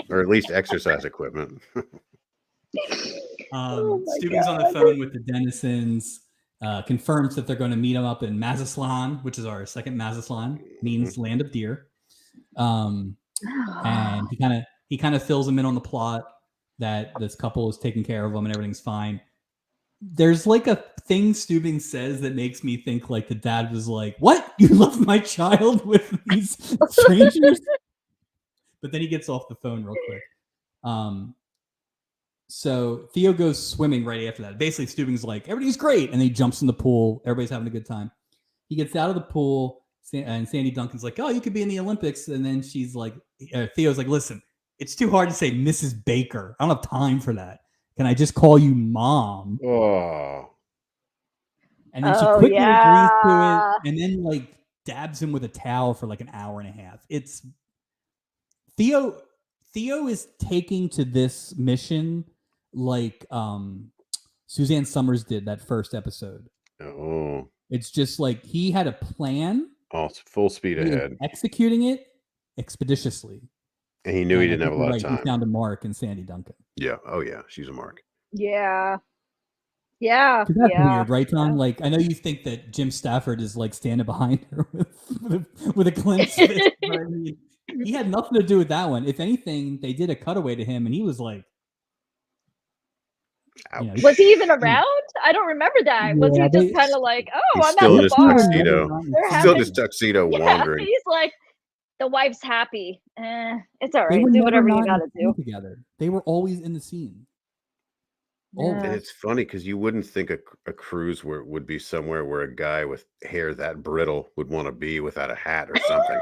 Or at least exercise equipment. Oh my Steubing's on the God. phone with the Denisons, confirms that they're going to meet him up in Mazatlan, which is our second Mazatlan, means land of deer. And he kind of fills him in on the plot that this couple is taking care of him and everything's fine. There's like a thing Steubing says that makes me think like the dad was like, "What? You left my child with these strangers?" But then he gets off the phone real quick. So Theo goes swimming right after that. Basically, Steubing's like, "Everything's great," and then he jumps in the pool. Everybody's having a good time. He gets out of the pool, and Sandy Duncan's like, "Oh, you could be in the Olympics." And then she's like, Theo's like, "Listen, it's too hard to say Mrs. Baker. I don't have time for that. Can I just call you Mom?" Oh. And then she Oh, quickly agrees to yeah. it, and then like dabs him with a towel for like an hour and a half. It's Theo is taking to this mission like Suzanne Summers did that first episode. Oh. It's just like he had a plan, Oh, it's full speed he was ahead. executing it expeditiously. And he knew he And I didn't have a think lot of you're right, time. He found a mark in Sandy Duncan. Yeah. Oh, yeah. She's a mark. Yeah. Yeah. 'Cause that's Yeah. weird, right, Tom? Like, I know you think that Jim Stafford is like standing behind her with a clenched fist. But I mean, he had nothing to do with that one. If anything, they did a cutaway to him, and he was like, Ouch. Was he even around? I don't remember that. Was yeah, he just kind of like, oh, He's I'm still at in the his bar. tuxedo. They're Still in having, his tuxedo, yeah, wandering. he's like, the wife's happy. It's all They right. were Do never whatever you not in gotta the scene do. together. They were always in the scene. And Yeah. it's funny because you wouldn't think a cruise would be somewhere where a guy with hair that brittle would want to be without a hat or something.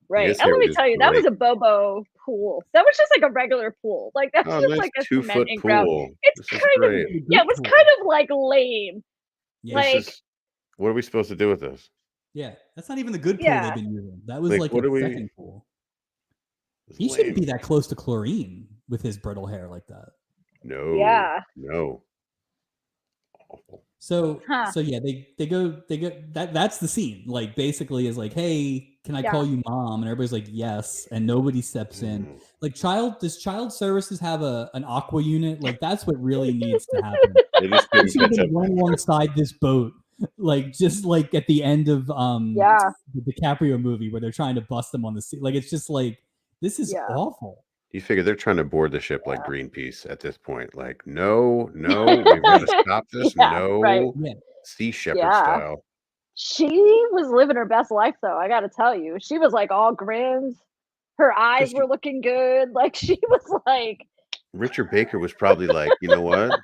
Right. His And hair let me is tell you, that was great. a Bobo pool. That was just like a regular pool. Like that's Oh, just nice like a 2-foot cementing ground. pool. It's This is kind of, great. It was a yeah, good it was pool. kind of like lame. Yeah, This Like, is what are we supposed to do with this? yeah, that's not even the good pool yeah. they've been using. That was Like, like what a do we? second pool. It's He shouldn't lame. be that close to chlorine with his brittle hair like that. No, Yeah. no. Awful. So Huh. so yeah, they go that's the scene. Like basically is like, hey, can I Yeah. call you mom? And everybody's like, yes, and nobody steps in. Mm. Like does child services have an aqua unit? Like that's what really needs to happen. They just They couldn't should have catch up. been running alongside this boat, like just like at the end of Yeah. the DiCaprio movie where they're trying to bust them on the sea. Like it's just like this is Yeah. awful. You figure they're trying to board the ship like Greenpeace at this point. Like, no, we've got to stop this. Yeah, right. No, Yeah. Sea Shepherd Yeah. style. She was living her best life though, I gotta tell you. She was like all grins. Her eyes were looking good. Like she was like Richard Baker was probably like, you know what?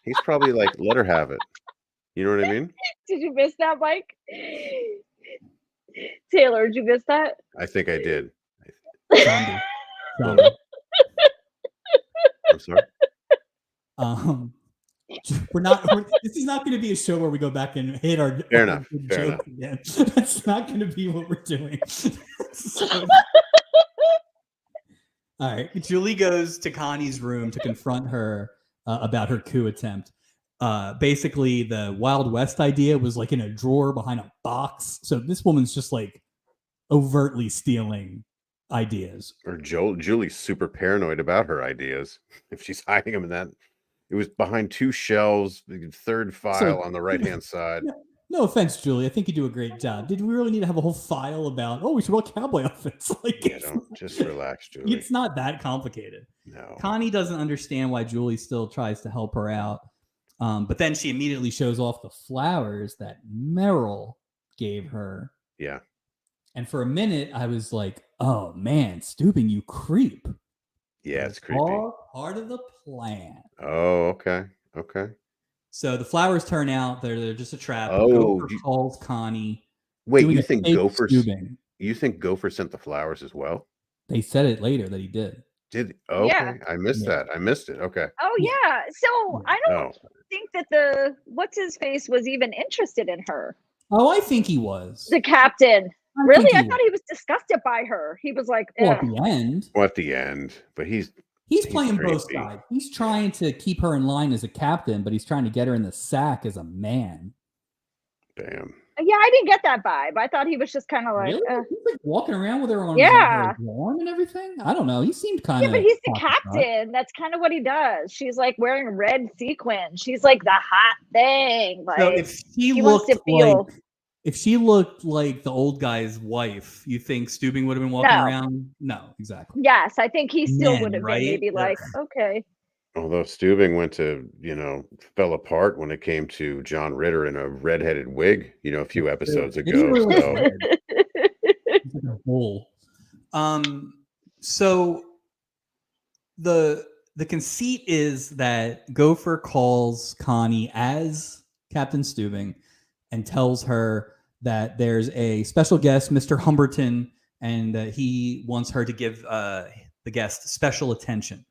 He's probably like, let her have it. You know what I mean? Did you miss that, Mike? Taylor, did you miss that? I think I did. Zombie. I'm sorry. This is not going to be a show where we go back and hit our Fair enough. joke again. That's not going to be what we're doing. So, all right. Julie goes to Connie's room to confront her about her coup attempt. Basically, the Wild West idea was like in a drawer behind a box. So this woman's just like overtly stealing ideas. Or Julie's super paranoid about her ideas. If she's hiding them in that, it was behind two shelves, the third file on the right-hand side. No offense, Julie. I think you do a great job. Did we really need to have a whole file about, we should wear cowboy outfits? Like, Yeah, just relax, Julie. It's not that complicated. No. Connie doesn't understand why Julie still tries to help her out. But then she immediately shows off the flowers that Meryl gave her. Yeah. And for a minute, I was like, oh, man, Stubing, you creep. Yeah, it's creepy. All part of the plan. Oh, okay. So the flowers turn out they're just a trap. Oh, Gopher calls Connie. Wait, you think Gopher? Stubing. You think Gopher sent the flowers as well? They said it later that he did. Okay, yeah. I missed that. I missed it. Okay. Oh yeah. So I don't think that the what's his face was even interested in her. Oh, I think he was. The captain. Really? I thought he was disgusted by her. He was like, well, at the end. Well, at the end, but he's playing both sides. He's trying to keep her in line as a captain, but he's trying to get her in the sack as a man. Damn. Yeah, I didn't get that vibe. I thought he was just kind of like, really? He's like walking around with her on his arm and everything. I don't know. He seemed kind of. Yeah, but he's the captain. That's kind of what he does. She's like wearing red sequin. She's like the hot thing. Like, so if she looked like the old guy's wife, you think Stubing would have been walking around? No, exactly. Yes, I think he still would have been maybe like, okay. Although Stubing went to, fell apart when it came to John Ritter in a redheaded wig, a few episodes ago. So the conceit is that Gopher calls Connie as Captain Stubing and tells her that there's a special guest, Mr. Humberton, and that he wants her to give the guest special attention.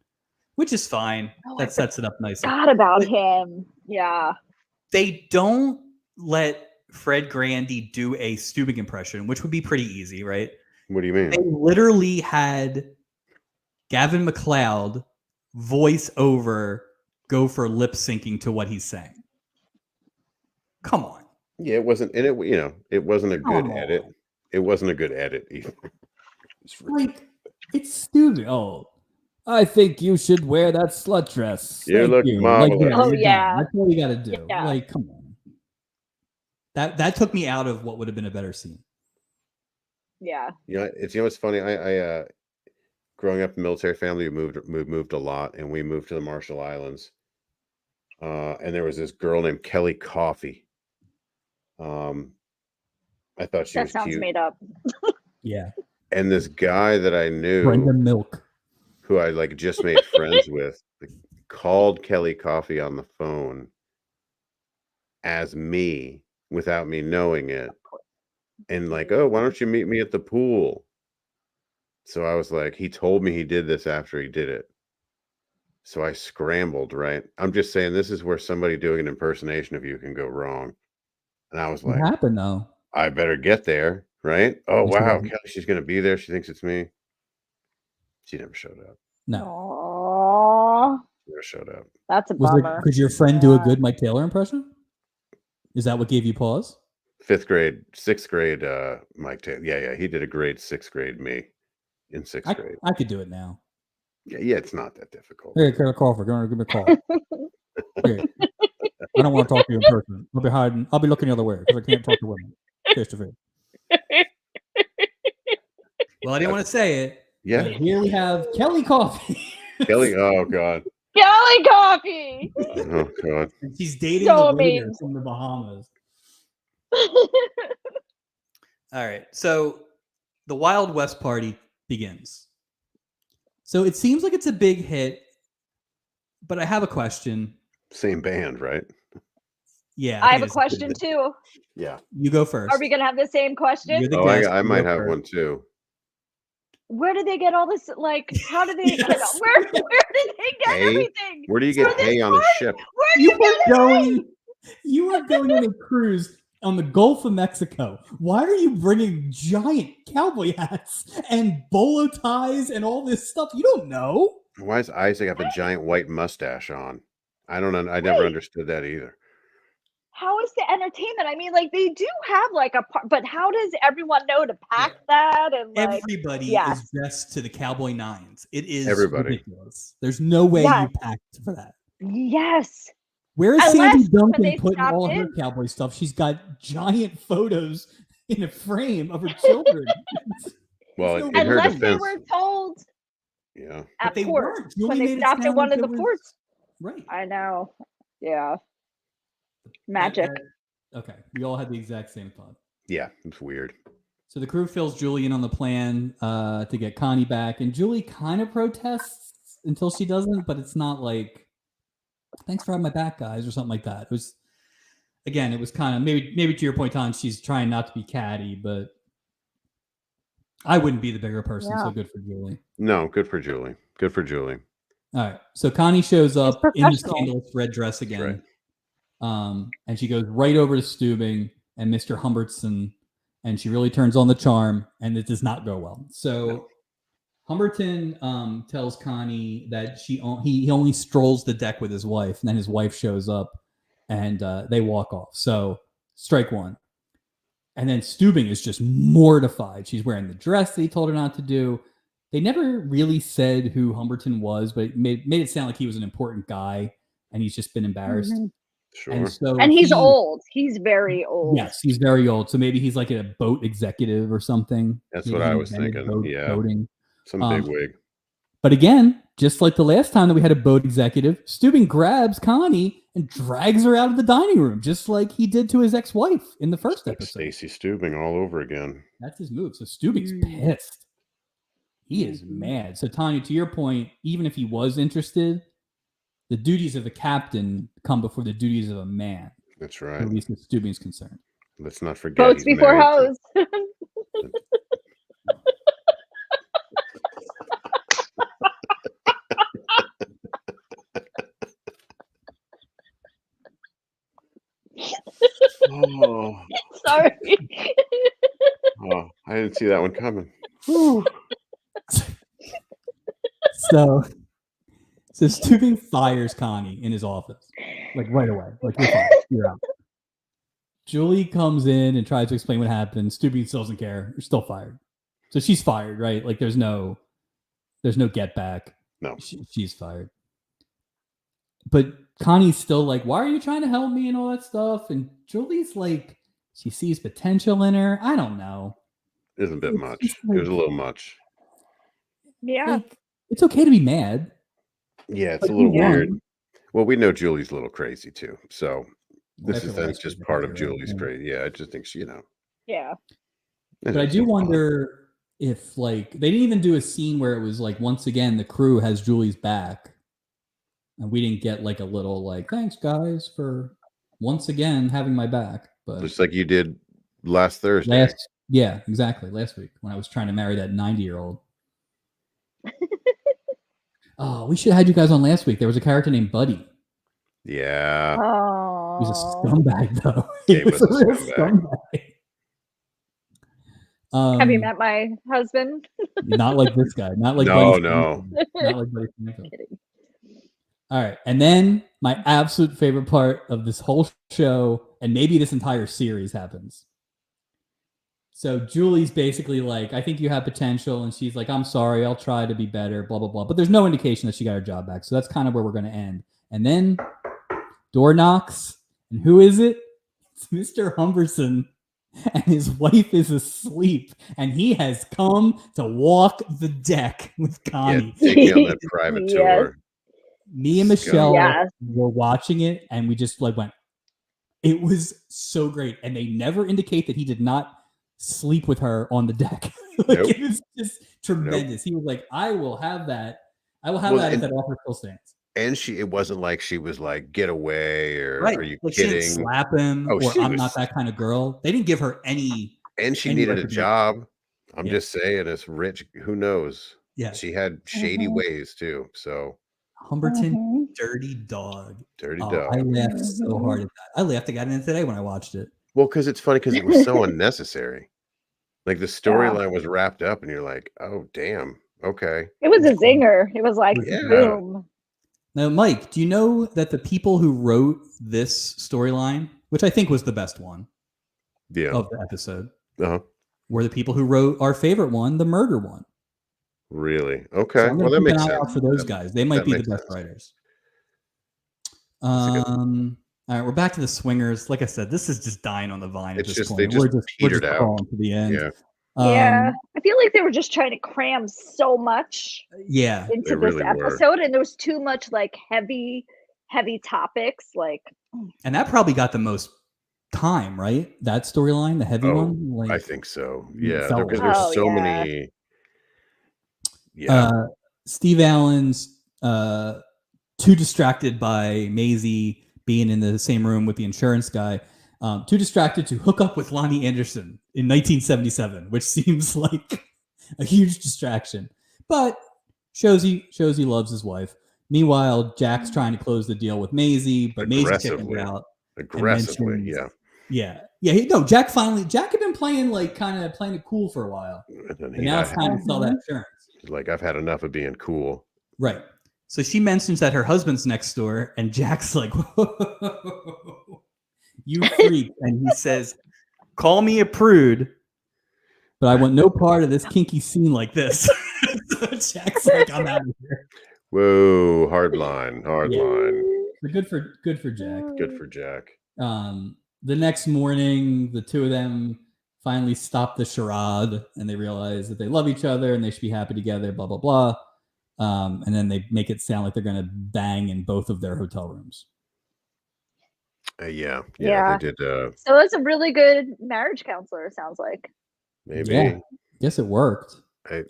Which is fine. That sets it up nicely. Forgot about him. Yeah. They don't let Fred Grandy do a Stubing impression, which would be pretty easy, right? What do you mean? They literally had Gavin MacLeod voice over Gopher lip syncing to what he's saying. Come on. Yeah, it wasn't, and it wasn't a good edit. It wasn't a good edit either. Like, it's Stubing. Oh. I think you should wear that slut dress. You Thank look you. marvelous. Like, Oh, you're yeah. done. That's all you got to do. Yeah. Like, come on. That took me out of what would have been a better scene. Yeah. What's funny. I growing up in a military family, we moved a lot, and we moved to the Marshall Islands. And there was this girl named Kelly Coffee. I thought she That was sounds cute. made up. Yeah. And this guy that I knew, Brenda Milk. who I like just made friends with, called Kelly Coffee on the phone as me without me knowing it. And like, oh, why don't you meet me at the pool? So I was like, he told me he did this after he did it. So I scrambled, right? I'm just saying this is where somebody doing an impersonation of you can go wrong. And I was What like, happened though? I better get there, right? Oh, But she wow. wasn't. Kelly, she's going to be there. She thinks it's me. She never showed up. No. Aww. She never showed up. That's a bummer. Could your friend do a good Mike Taylor impression? Is that what gave you pause? 6th grade, Mike Taylor. Yeah. He did a great 6th grade me in 6th grade. I could do it now. Yeah, it's not that difficult. Hey, Carol Crawford, go on, give me a call. Hey, I don't want to talk to you in person. I'll be hiding. I'll be looking the other way because I can't talk to women face to face. Well, I didn't want to say it. Yeah. But here we have Kelly Coffee. Kelly, oh God. Kelly Coffee. Oh God. She's dating So the waiter memes. from the Bahamas. All right. So the Wild West party begins. So it seems like it's a big hit, but I have a question. Same band, right? Yeah. I have a think question too. Yeah. You go first. Are we gonna have the same question? You're the Oh, guest. I You might go have first. one too. Where did they get all this? Like, how do they get? Yes. Where did they get Hay? everything? Where do you get For this hay on a party? ship? Where do You you were get it? going. You were going on a cruise on the Gulf of Mexico. Why are you bringing giant cowboy hats and bolo ties and all this stuff? You don't know. Why does Isaac have a giant white mustache on? I never understood that either. How is the entertainment? I mean, like they do have like a part, but how does everyone know to pack that? And like, Everybody yes. is dressed to the cowboy nines. It is Everybody. ridiculous. There's no way Yes. you packed for that. yes, Where is Unless Sandy when Duncan they putting stopped all her in. cowboy stuff? She's got giant photos in a frame of her children. Well, There's in no her unless way. they defense, were told yeah. at they port weren't. Julie when made they it stopped at sound one like of the it was- ports. Right. I know. Yeah. Magic. Okay. We all had the exact same thought. Yeah, it's weird. So the crew fills Julie in on the plan to get Connie back, and Julie kind of protests until she doesn't, but it's not like, thanks for having my back, guys, or something like that. It was, again, it was kind of, maybe to your point, Tom, she's trying not to be catty, but I wouldn't be the bigger person, so good for Julie. No, good for Julie. Good for Julie. All right. So Connie shows up in the professional. scandalous red dress again. right. And she goes right over to Steubing and Mr. Humbertson, and she really turns on the charm, and it does not go well. So Humberton tells Connie that he only strolls the deck with his wife, and then his wife shows up, and they walk off. So strike one. And then Steubing is just mortified. She's wearing the dress that he told her not to do. They never really said who Humberton was, but it made it sound like he was an important guy, and he's just been embarrassed. Mhm. Sure. And so And he's old. He's very old. Yes, he's very old. So maybe he's like a boat executive or something. That's Maybe what I he was invented thinking. Yeah. boating. Some big wig. But again, just like the last time that we had a boat executive, Steubing grabs Connie and drags her out of the dining room, just like he did to his ex-wife in the first Like episode. Stacey Steubing all over again. That's his move. So Steubing's pissed. He is mad. So Tanya, to your point, even if he was interested, the duties of a captain come before the duties of a man. That's right. At least as Steubing's concerned. Let's not forget. Boats he's before married to- hoes. Oh, Sorry. oh, I didn't see that one coming. So Steubing fires Connie in his office, like right away. Like, you're fine. You're out. Julie comes in and tries to explain what happened. Steubing still doesn't care. You're still fired. So she's fired, right? Like there's no get back. No. She's fired. But Connie's still like, why are you trying to help me and all that stuff? And Julie's like, she sees potential in her. I don't know. It was a bit much. Like, it was a little much. Yeah. Like, it's okay to be mad. Yeah, it's a little Yeah. weird. Well, we know Julie's a little crazy too. So this is then just part of Julie's crazy. Yeah, I just think she, Yeah. But I do wonder if like they didn't even do a scene where it was like once again the crew has Julie's back. And we didn't get like a little like thanks guys for once again having my back. But just like you did last Thursday. Yeah, exactly. Last week when I was trying to marry that 90-year-old. Oh, we should have had you guys on last week. There was a character named Buddy. Yeah. Oh. He was a scumbag though. He was a real scumbag. Have you met my husband? Not like this guy. Not like no. Not like Buddy. Kidding. All right, and then my absolute favorite part of this whole show, and maybe this entire series, happens. So Julie's basically like, I think you have potential, and she's like, I'm sorry, I'll try to be better, blah, blah, blah. But there's no indication that she got her job back. So that's kind of where we're going to end. And then door knocks, and who is it? It's Mr. Humberson, and his wife is asleep, and he has come to walk the deck with Connie. Yeah, take me on that private tour. Me and Michelle were watching it, and we just like went, it was so great. And they never indicate that he did not sleep with her on the deck. It was just tremendous. He was like, I will have that. I will have that if that offer still stands. And it wasn't like she was like, get away, or are you like kidding? She didn't slap him, or I'm not that kind of girl. They didn't give her any. And she needed a job. I'm just saying, it's rich. Who knows? Yeah. She had shady ways too. So Humberton, dirty dog. Dirty dog. I laughed so hard at that. I laughed again today when I watched it. Well, because it's funny because it was so unnecessary. Like the storyline was wrapped up, and you're like, oh damn, okay. It was a zinger. It was like boom. Now, Mike, do you know that the people who wrote this storyline, which I think was the best one of the episode, were the people who wrote our favorite one, the murder one? Really? Okay. So well, that makes sense. Out for those guys. They might be the best writers. All right, we're back to the swingers. Like I said, this is just dying on the vine at this point. We're just crawling to the end. Yeah. I feel like they were just trying to cram so much into this episode, and there was too much like heavy topics. Like, and that probably got the most time, right? That storyline, the heavy one. Like, I think so. Yeah, because there's so many. Steve Allen's too distracted by Maisie being in the same room with the insurance guy, too distracted to hook up with Lonnie Anderson in 1977, which seems like a huge distraction, but shows he loves his wife. Meanwhile, Jack's trying to close the deal with Maisie, but Maisie's kicking it out aggressively. Jack had been playing it cool for a while, but now it's time to sell that insurance. Like, I've had enough of being cool. Right. So she mentions that her husband's next door, and Jack's like, whoa, you freak. And he says, call me a prude, but I want no part of this kinky scene like this. So Jack's like, I'm out of here. Whoa, hard line. So good for Jack. Good for Jack. The next morning, the two of them finally stop the charade, and they realize that they love each other and they should be happy together, blah, blah, blah. And then they make it sound like they're going to bang in both of their hotel rooms. They did. So that's a really good marriage counselor, it sounds like. Maybe. Yeah, I guess it worked. I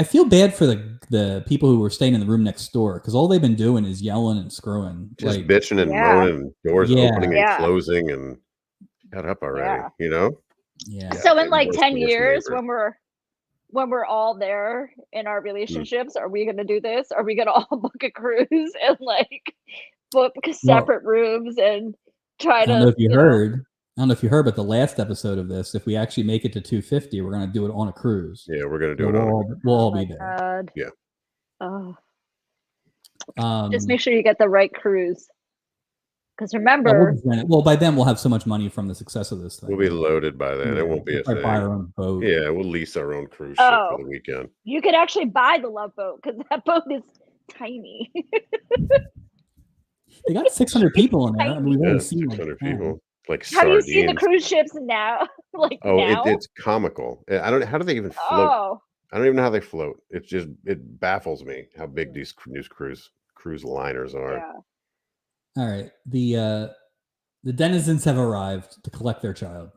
feel bad for the people who were staying in the room next door, because all they've been doing is yelling and screwing. Just bitching and moaning, and doors opening and closing, and shut up already, you know? Yeah. So in like 10 years, when we're all there in our relationships, are we going to do this? Are we going to all book a cruise and like book separate rooms and try to? I don't know if you heard, but the last episode of this, if we actually make it to 250, we're going to do it on a cruise. Yeah, we're going to do it. We'll all be there. God. Yeah. Just make sure you get the right cruise, Because Yeah, remember, well, by then we'll have so much money from the success of this thing. We'll be loaded by then. Yeah, It won't be we'll a probably buy thing. our own boat. Yeah, we'll lease our own cruise ship for the weekend. you could actually buy the Love Boat because that boat is tiny. They got 600 people in there. I mean, we've Yeah, only seen 600 like 10. people. Like Have you seen the sardines. cruise ships now? Like Oh, now? it's comical. I don't. How do they even float? Oh, I don't even know how they float. It's just it baffles me how big these cruise liners are. yeah. All right. The denizens have arrived to collect their child.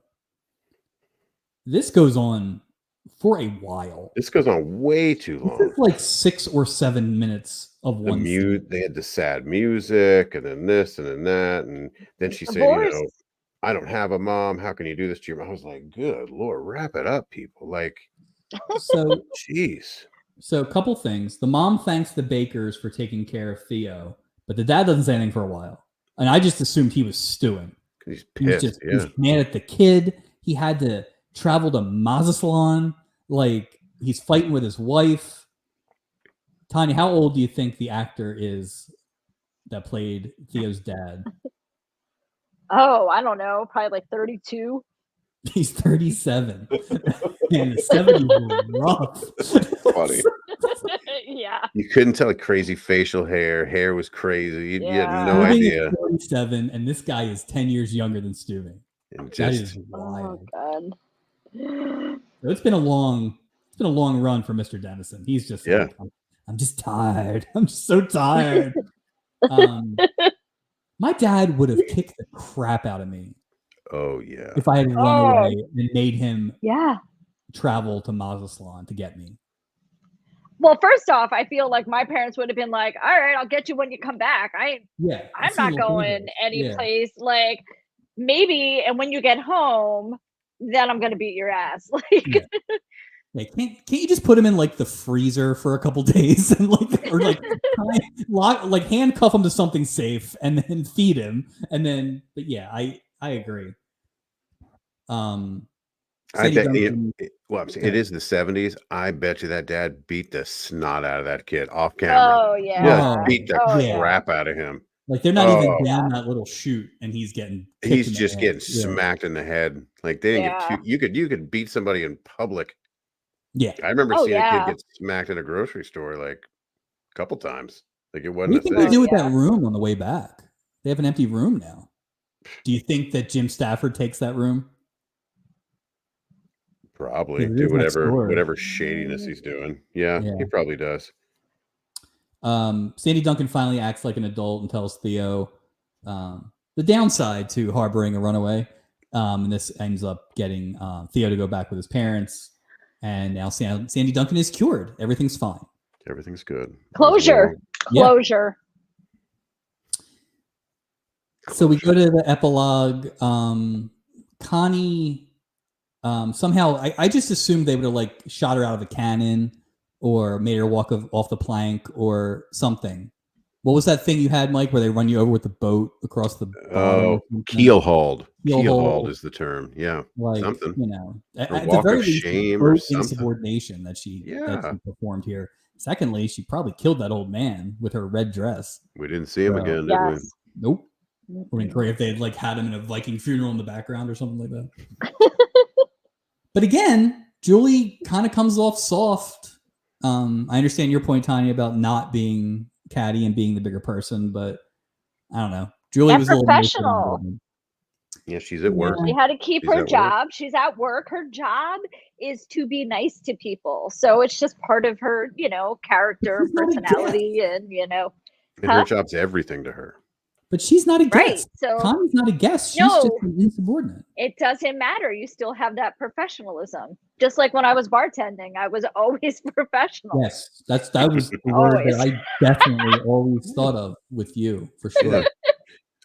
This goes on for a while. This goes on way too This long. is like 6 or 7 minutes of one scene. They had the sad music, and then this, and then that, and then she said, Divorce. I don't have a mom. How can you do this to your mom? I was like, good Lord, wrap it up, people. Like, So, jeez. so a couple things. The mom thanks the bakers for taking care of Theo, but the dad doesn't say anything for a while. And I just assumed he was stewing. He's pissed. He's mad at the kid. He had to travel to Mazatlan. Like, he's fighting with his wife. Tanya, how old do you think the actor is that played Theo's dad? Oh, I don't know. Probably like 32. He's 37. And the 70s were rough. Funny. Yeah. You couldn't tell crazy facial hair. Hair was crazy. You had no Stewie idea. is 47, and this guy is 10 years younger than Stewie. And That just is wild. Oh God. So it's been a long run for Mr. Dennison. He's just like, I'm just tired. I'm just so tired. My dad would have kicked the crap out of me. Oh yeah. If I had run away and made him travel to Mazatlan to get me. Well, first off, I feel like my parents would have been like, "All right, I'll get you when you come back. I'm not going any place. Like, maybe, and when you get home, then I'm gonna beat your ass." Like, Like, can't you just put him in like the freezer for a couple days and handcuff him to something safe and then feed him and then? But yeah, I agree. I'm saying it is the 70s. I bet you that dad beat the snot out of that kid off camera. Oh yeah, just beat the crap out of him. Like, they're not even down that little chute, and he's getting getting smacked in the head. Like, they didn't get cute. You could beat somebody in public. Yeah, I remember seeing a kid get smacked in a grocery store like a couple times. Like, it wasn't. What do you think they do with that room on the way back? They have an empty room now. Do you think that Jim Stafford takes that room? Probably do whatever shadiness he's doing. Yeah, he probably does. Sandy Duncan finally acts like an adult and tells Theo the downside to harboring a runaway. And this ends up getting Theo to go back with his parents. And now Sandy Duncan is cured. Everything's fine. Everything's good. Closure. So we go to the epilogue. Connie, somehow, I just assumed they would have like shot her out of a cannon or made her walk off the plank or something. What was that thing you had, Mike, where they run you over with the boat across the bottom? Keel hauled. Keel hauled is the term. Yeah, like something. At walk the very of least, shame or something. Insubordination that she performed here. Secondly, she probably killed that old man with her red dress. We didn't see him again, did we? Nope. I mean, great if they had like had him in a Viking funeral in the background or something like that. But again, Julie kind of comes off soft. I understand your point, Tanya, about not being catty and being the bigger person, but I don't know. Julie was professional. Yeah, she's at work. She had to keep her job. She's at work. Her job is to be nice to people. So it's just part of her, character, personality, and And her job's everything to her. But she's not a guest. Right. So Connie's not a guest. She's just an insubordinate. It doesn't matter. You still have that professionalism. Just like when I was bartending, I was always professional. Yes, that was the word that I definitely always thought of with you, for sure. Yeah.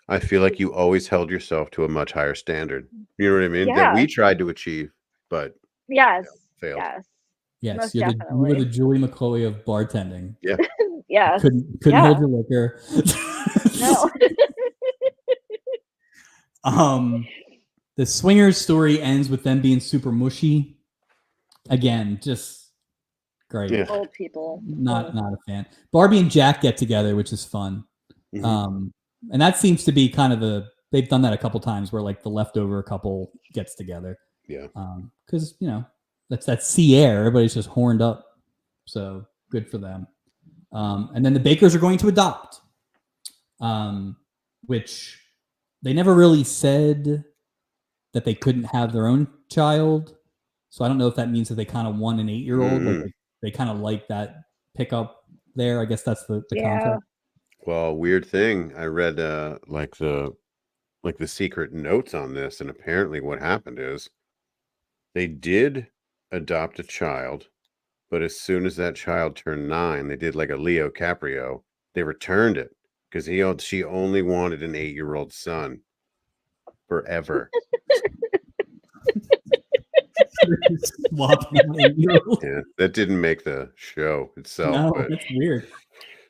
I feel like you always held yourself to a much higher standard. You know what I mean? That we tried to achieve, but failed. Yes, you were the Julie McCoy of bartending. Yeah. Yes. Couldn't hold your liquor. No. The swingers story ends with them being super mushy. Again, just great. Yeah. Old people. Not a fan. Barbie and Jack get together, which is fun. Mm-hmm. And that seems to be kind of they've done that a couple times where like the leftover couple gets together. Yeah. Because, that's sea air. Everybody's just horned up. So good for them. And then the Bakers are going to adopt, which they never really said that they couldn't have their own child. So I don't know if that means that they kind of want an 8-year-old. Like they kind of like that pickup there. I guess that's the concept. Well, weird thing. I read like the secret notes on this, and apparently what happened is they did adopt a child, but as soon as that child turned 9, they did like a Leo Caprio. They returned it because she only wanted an 8-year-old son forever. Yeah, that didn't make the show itself. No, but that's weird.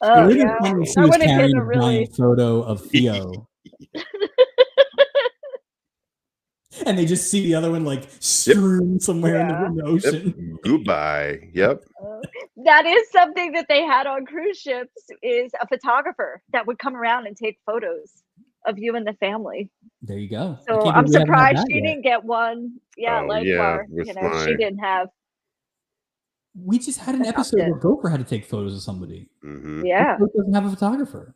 Oh, She yeah. was That would have carrying been a a really. giant photo of Theo. And they just see the other one like strewn somewhere in the ocean. Yep. Goodbye. Yep. That is something that they had on cruise ships, is a photographer that would come around and take photos of you and the family. There you go. So I'm surprised she didn't get one. Yeah, Oh, like yeah, she didn't have. We just had an episode where Gopher had to take photos of somebody. Mm-hmm. Yeah. Doesn't have a photographer.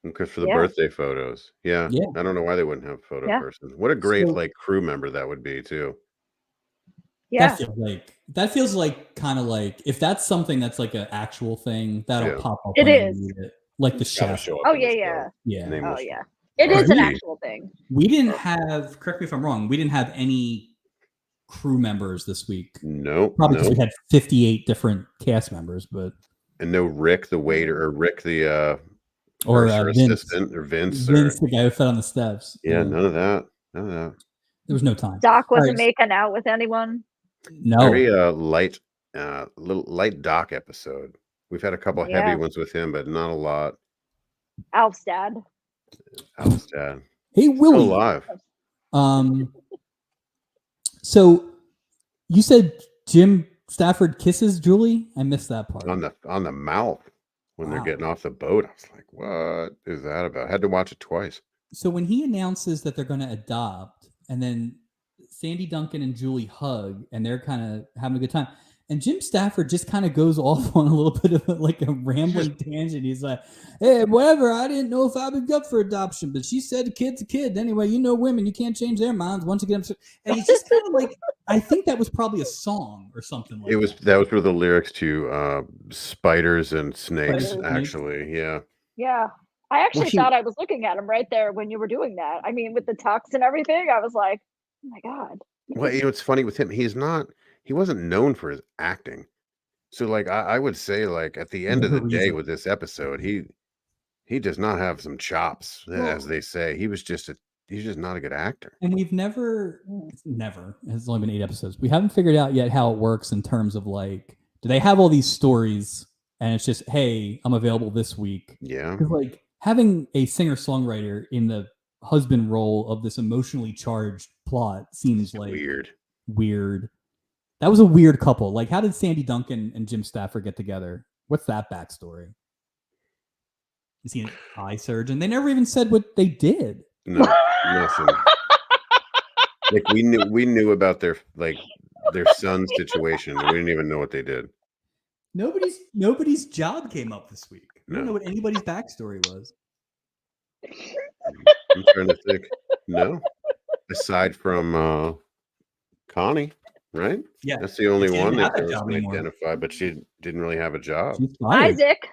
Because for the birthday photos. Yeah. I don't know why they wouldn't have a photo person. What a great like crew member that would be too. Yeah. That feels like kind of like, if that's something that's like an actual thing, that'll pop up. It is. Like the chef. Oh yeah. Yeah. Oh yeah. It is an actual thing. We didn't have, correct me if I'm wrong, we didn't have any crew members this week. No. Probably because we had 58 different cast members, but. And no Rick the waiter, or Rick the or Vince, assistant, or Vince, the guy who fed on the steps. Yeah, none of that. There was no time. Doc wasn't making out with anyone. No. Very light Doc episode. We've had a couple heavy ones with him, but not a lot. Alf's dad. Hey, Willie. Still alive. So you said Jim Stafford kisses Julie? I missed that part. On the mouth when they're getting off the boat. I was like, what is that about? I had to watch it twice. So when he announces that they're going to adopt, and then Sandy Duncan and Julie hug, and they're kind of having a good time, and Jim Stafford just kind of goes off on a little bit of like a rambling tangent. He's like, hey, whatever, I didn't know if I would go for adoption, but she said a kid's a kid. Anyway, women, you can't change their minds once you get them. And he's just kind of like, I think that was probably a song or something like that was where the lyrics to Spiders and Snakes, actually. Yeah. Yeah. I actually thought I was looking at him right there when you were doing that. I mean, with the tux and everything, I was like, oh my God. Well, it's funny with him. He wasn't known for his acting. So like, I would say like at the end of the day with this episode, he does not have some chops, as they say. He's just not a good actor. And we've never, it's only been 8 episodes. We haven't figured out yet how it works in terms of like, do they have all these stories and it's just, hey, I'm available this week? Yeah. Because like having a singer-songwriter in the husband role of this emotionally charged plot seems like weird. That was a weird couple. Like, how did Sandy Duncan and Jim Stafford get together? What's that backstory? Is he an eye surgeon? They never even said what they did. No, nothing. Like we knew about their son's situation, and we didn't even know what they did. Nobody's job came up this week. We don't know what anybody's backstory was. I'm trying to think. No, aside from Connie, right? Yeah, that's the only one that was identified, but she didn't really have a job. Isaac,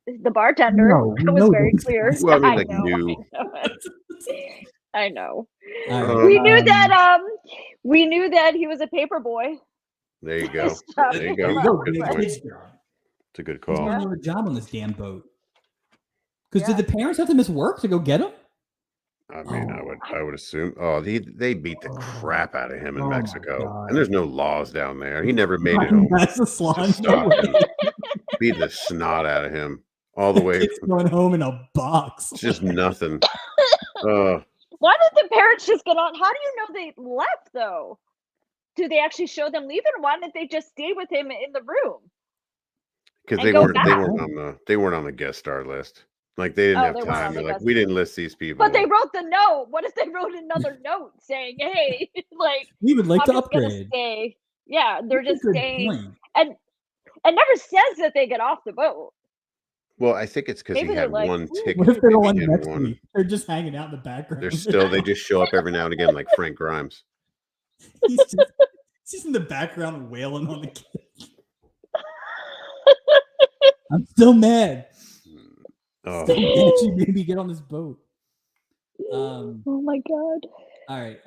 the bartender, was very clear. Well, I mean, new. I know. We knew that. We knew that he was a paper boy. There you go. There you go. It's a good call. He's doing a job on this damn boat. Because did the parents have to miss work to go get him? I mean, I would assume. Oh, they beat the crap out of him in Mexico, and there's no laws down there. He never made it home. That's the slime. Beat the snot out of him all the way. It's going home in a box. It's just nothing. Why did the parents just get on? How do you know they left though? Do they actually show them leaving, or why didn't they just stay with him in the room? Because they weren't on the guest star list. Like they didn't Oh, have they weren't time. on They're the like, guest we list. didn't list these people. But they wrote the note. What if they wrote another note saying, "Hey, like We would like to Bobby's gonna upgrade. stay." Yeah, they're That's a just good staying, point. and it never says that they get off the boat. Well, I think it's because he Maybe they're had like, one "Ooh." ticket. What if they're the Maybe one he had next one. week? They're just hanging out in the background. They just show up every now and again, like Frank Grimes. he's just in the background wailing on the kid. I'm still mad. Oh, Still mad you made me get on this boat. Oh my god. All right,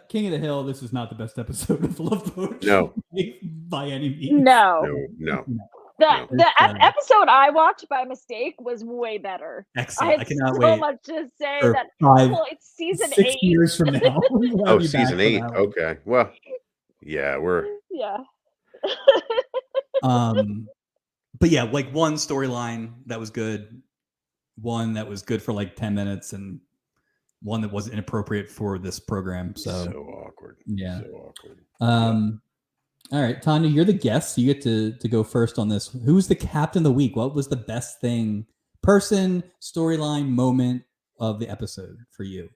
King of the Hill. This is not the best episode of Love Boat. No. By any means. No. no. The episode I watched by mistake was way better. Excellent. I had I cannot so wait much to say for that. 5, Well, it's season 6 8. years from now. We'll have Oh, you back season for 8. that one. Okay. Well, yeah, we're Yeah. But yeah, like one storyline that was good, one that was good for like 10 minutes, and one that was inappropriate for this program. So awkward. Yeah. So awkward. All right, Tanya, you're the guest. So you get to go first on this. Who's the captain of the week? What was the best thing, person, storyline, moment of the episode for you?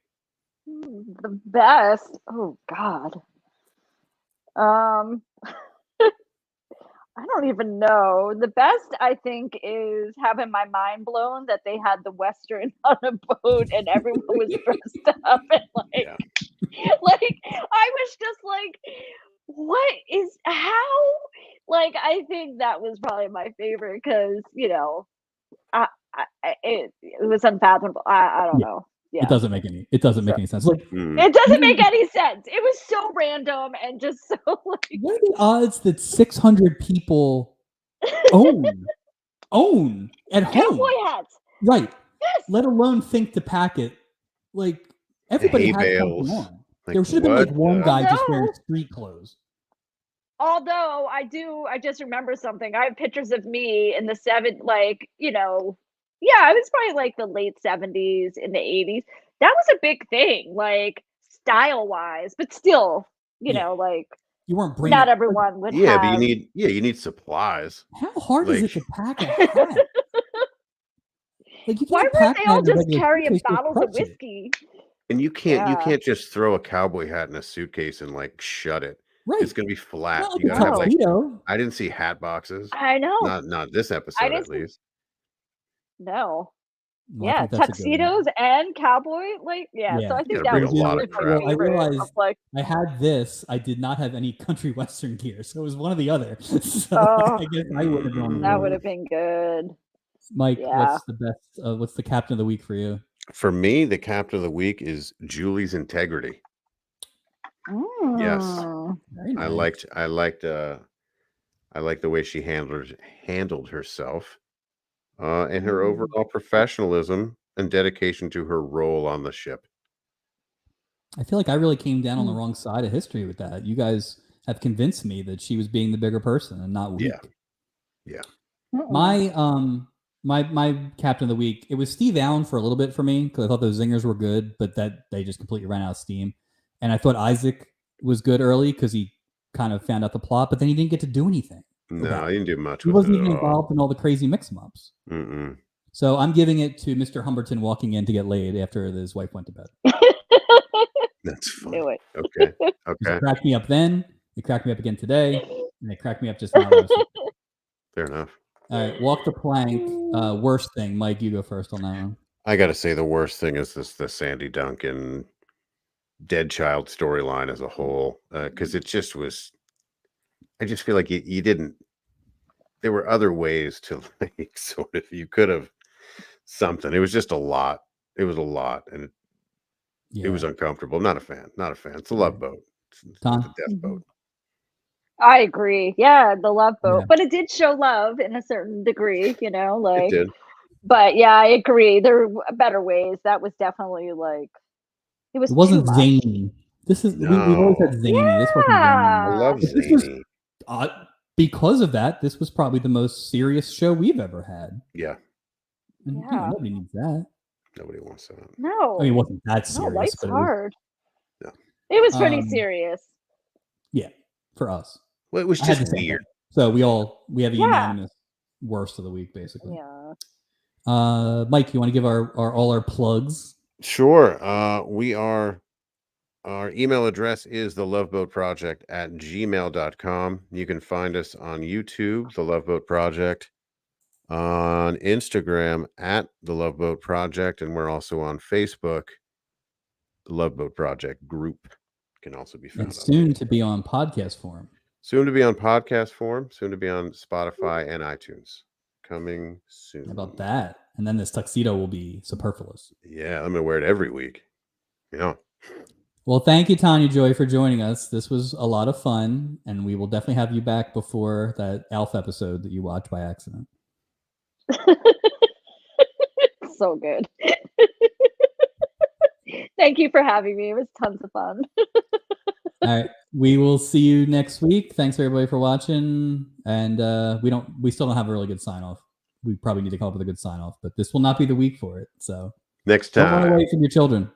The best. Oh God. I don't even know. The best, I think, is having my mind blown that they had the Western on a boat and everyone was dressed up and like, like I was just like, what is how? Like, I think that was probably my favorite because it was unfathomable. I don't know. Yeah. It doesn't make any sense. Like it doesn't make any sense. It was so random and just so like. What are the odds that 600 people own at home? Cowboy hats. Right. Yes. Let alone think to pack it. Like everybody has something on. Like, there should have been like one guy just wearing street clothes. Although I just remember something. I have pictures of me in the I was probably like the late 70s, in the 80s. That was a big thing, like style wise, but still, like you weren't bringing. Not everyone would have. But you need supplies. How hard is it to pack a hat? Like you why weren't they all just carrying bottles of whiskey? And you can't just throw a cowboy hat in a suitcase and like shut it. Right. It's gonna be flat. Not You gotta have like tuxedo. I didn't see hat boxes. I know. Not this episode at least. No. Well, yeah, tuxedos and cowboy, so I think that was a lot of crap. I realized I had this. I did not have any country western gear, so it was one or the other. So I guess I would have gone. That would have been good. Mike, what's the best? What's the captain of the week for you? For me, the captain of the week is Julie's integrity. Yes, nice. I liked the way she handled herself. And her overall professionalism and dedication to her role on the ship. I feel like I really came down on the wrong side of history with that. You guys have convinced me that she was being the bigger person and not weak. Yeah. My my captain of the week, it was Steve Allen for a little bit for me because I thought those zingers were good, but that they just completely ran out of steam. And I thought Isaac was good early because he kind of found out the plot, but then he didn't get to do anything. No, he didn't do much. He wasn't even involved in all the crazy mix-em-ups. So I'm giving it to Mr. Humberton walking in to get laid after his wife went to bed. That's funny. Do it. Okay. It cracked me up then. It cracked me up again today, and it cracked me up just now. Fair enough. All right, walk the plank. Worst thing, Mike. You go first on that one. I got to say the worst thing is the Sandy Duncan dead child storyline as a whole, because it just was. I just feel like you didn't. There were other ways to like sort of. You could have something. It was just a lot. It was a lot, and it was uncomfortable. Not a fan. It's a love boat. It's a death boat. I agree. Yeah, the love boat, but it did show love in a certain degree. Like. It did. But yeah, I agree. There were better ways. That was definitely like. It wasn't zany. This is we've always had zany. This wasn't zany. I love zany. Because of that, this was probably the most serious show we've ever had. Yeah. And, nobody needs that. Nobody wants that. No. I mean, it wasn't that serious. No, life's but hard. It was pretty serious. Yeah, for us. Well, it was just weird. So we have a unanimous worst of the week, basically. Yeah. Mike, you want to give all our plugs? Sure. Our email address is theloveboatproject@gmail.com. You can find us on YouTube, The Love Boat Project, on Instagram at The Love Boat Project, and we're also on Facebook, The Love Boat Project group can also be found. And soon to be on podcast form. Soon to be on podcast form, soon to be on Spotify and iTunes. Coming soon. How about that? And then this tuxedo will be superfluous. Yeah, I'm going to wear it every week. Yeah. Well, thank you, Tanya Joy, for joining us. This was a lot of fun, and we will definitely have you back before that Alf episode that you watched by accident. So good. Thank you for having me. It was tons of fun. All right, we will see you next week. Thanks everybody for watching, and we still don't have a really good sign off. We probably need to come up with a good sign off, but this will not be the week for it. So Next don't run time. away from your children.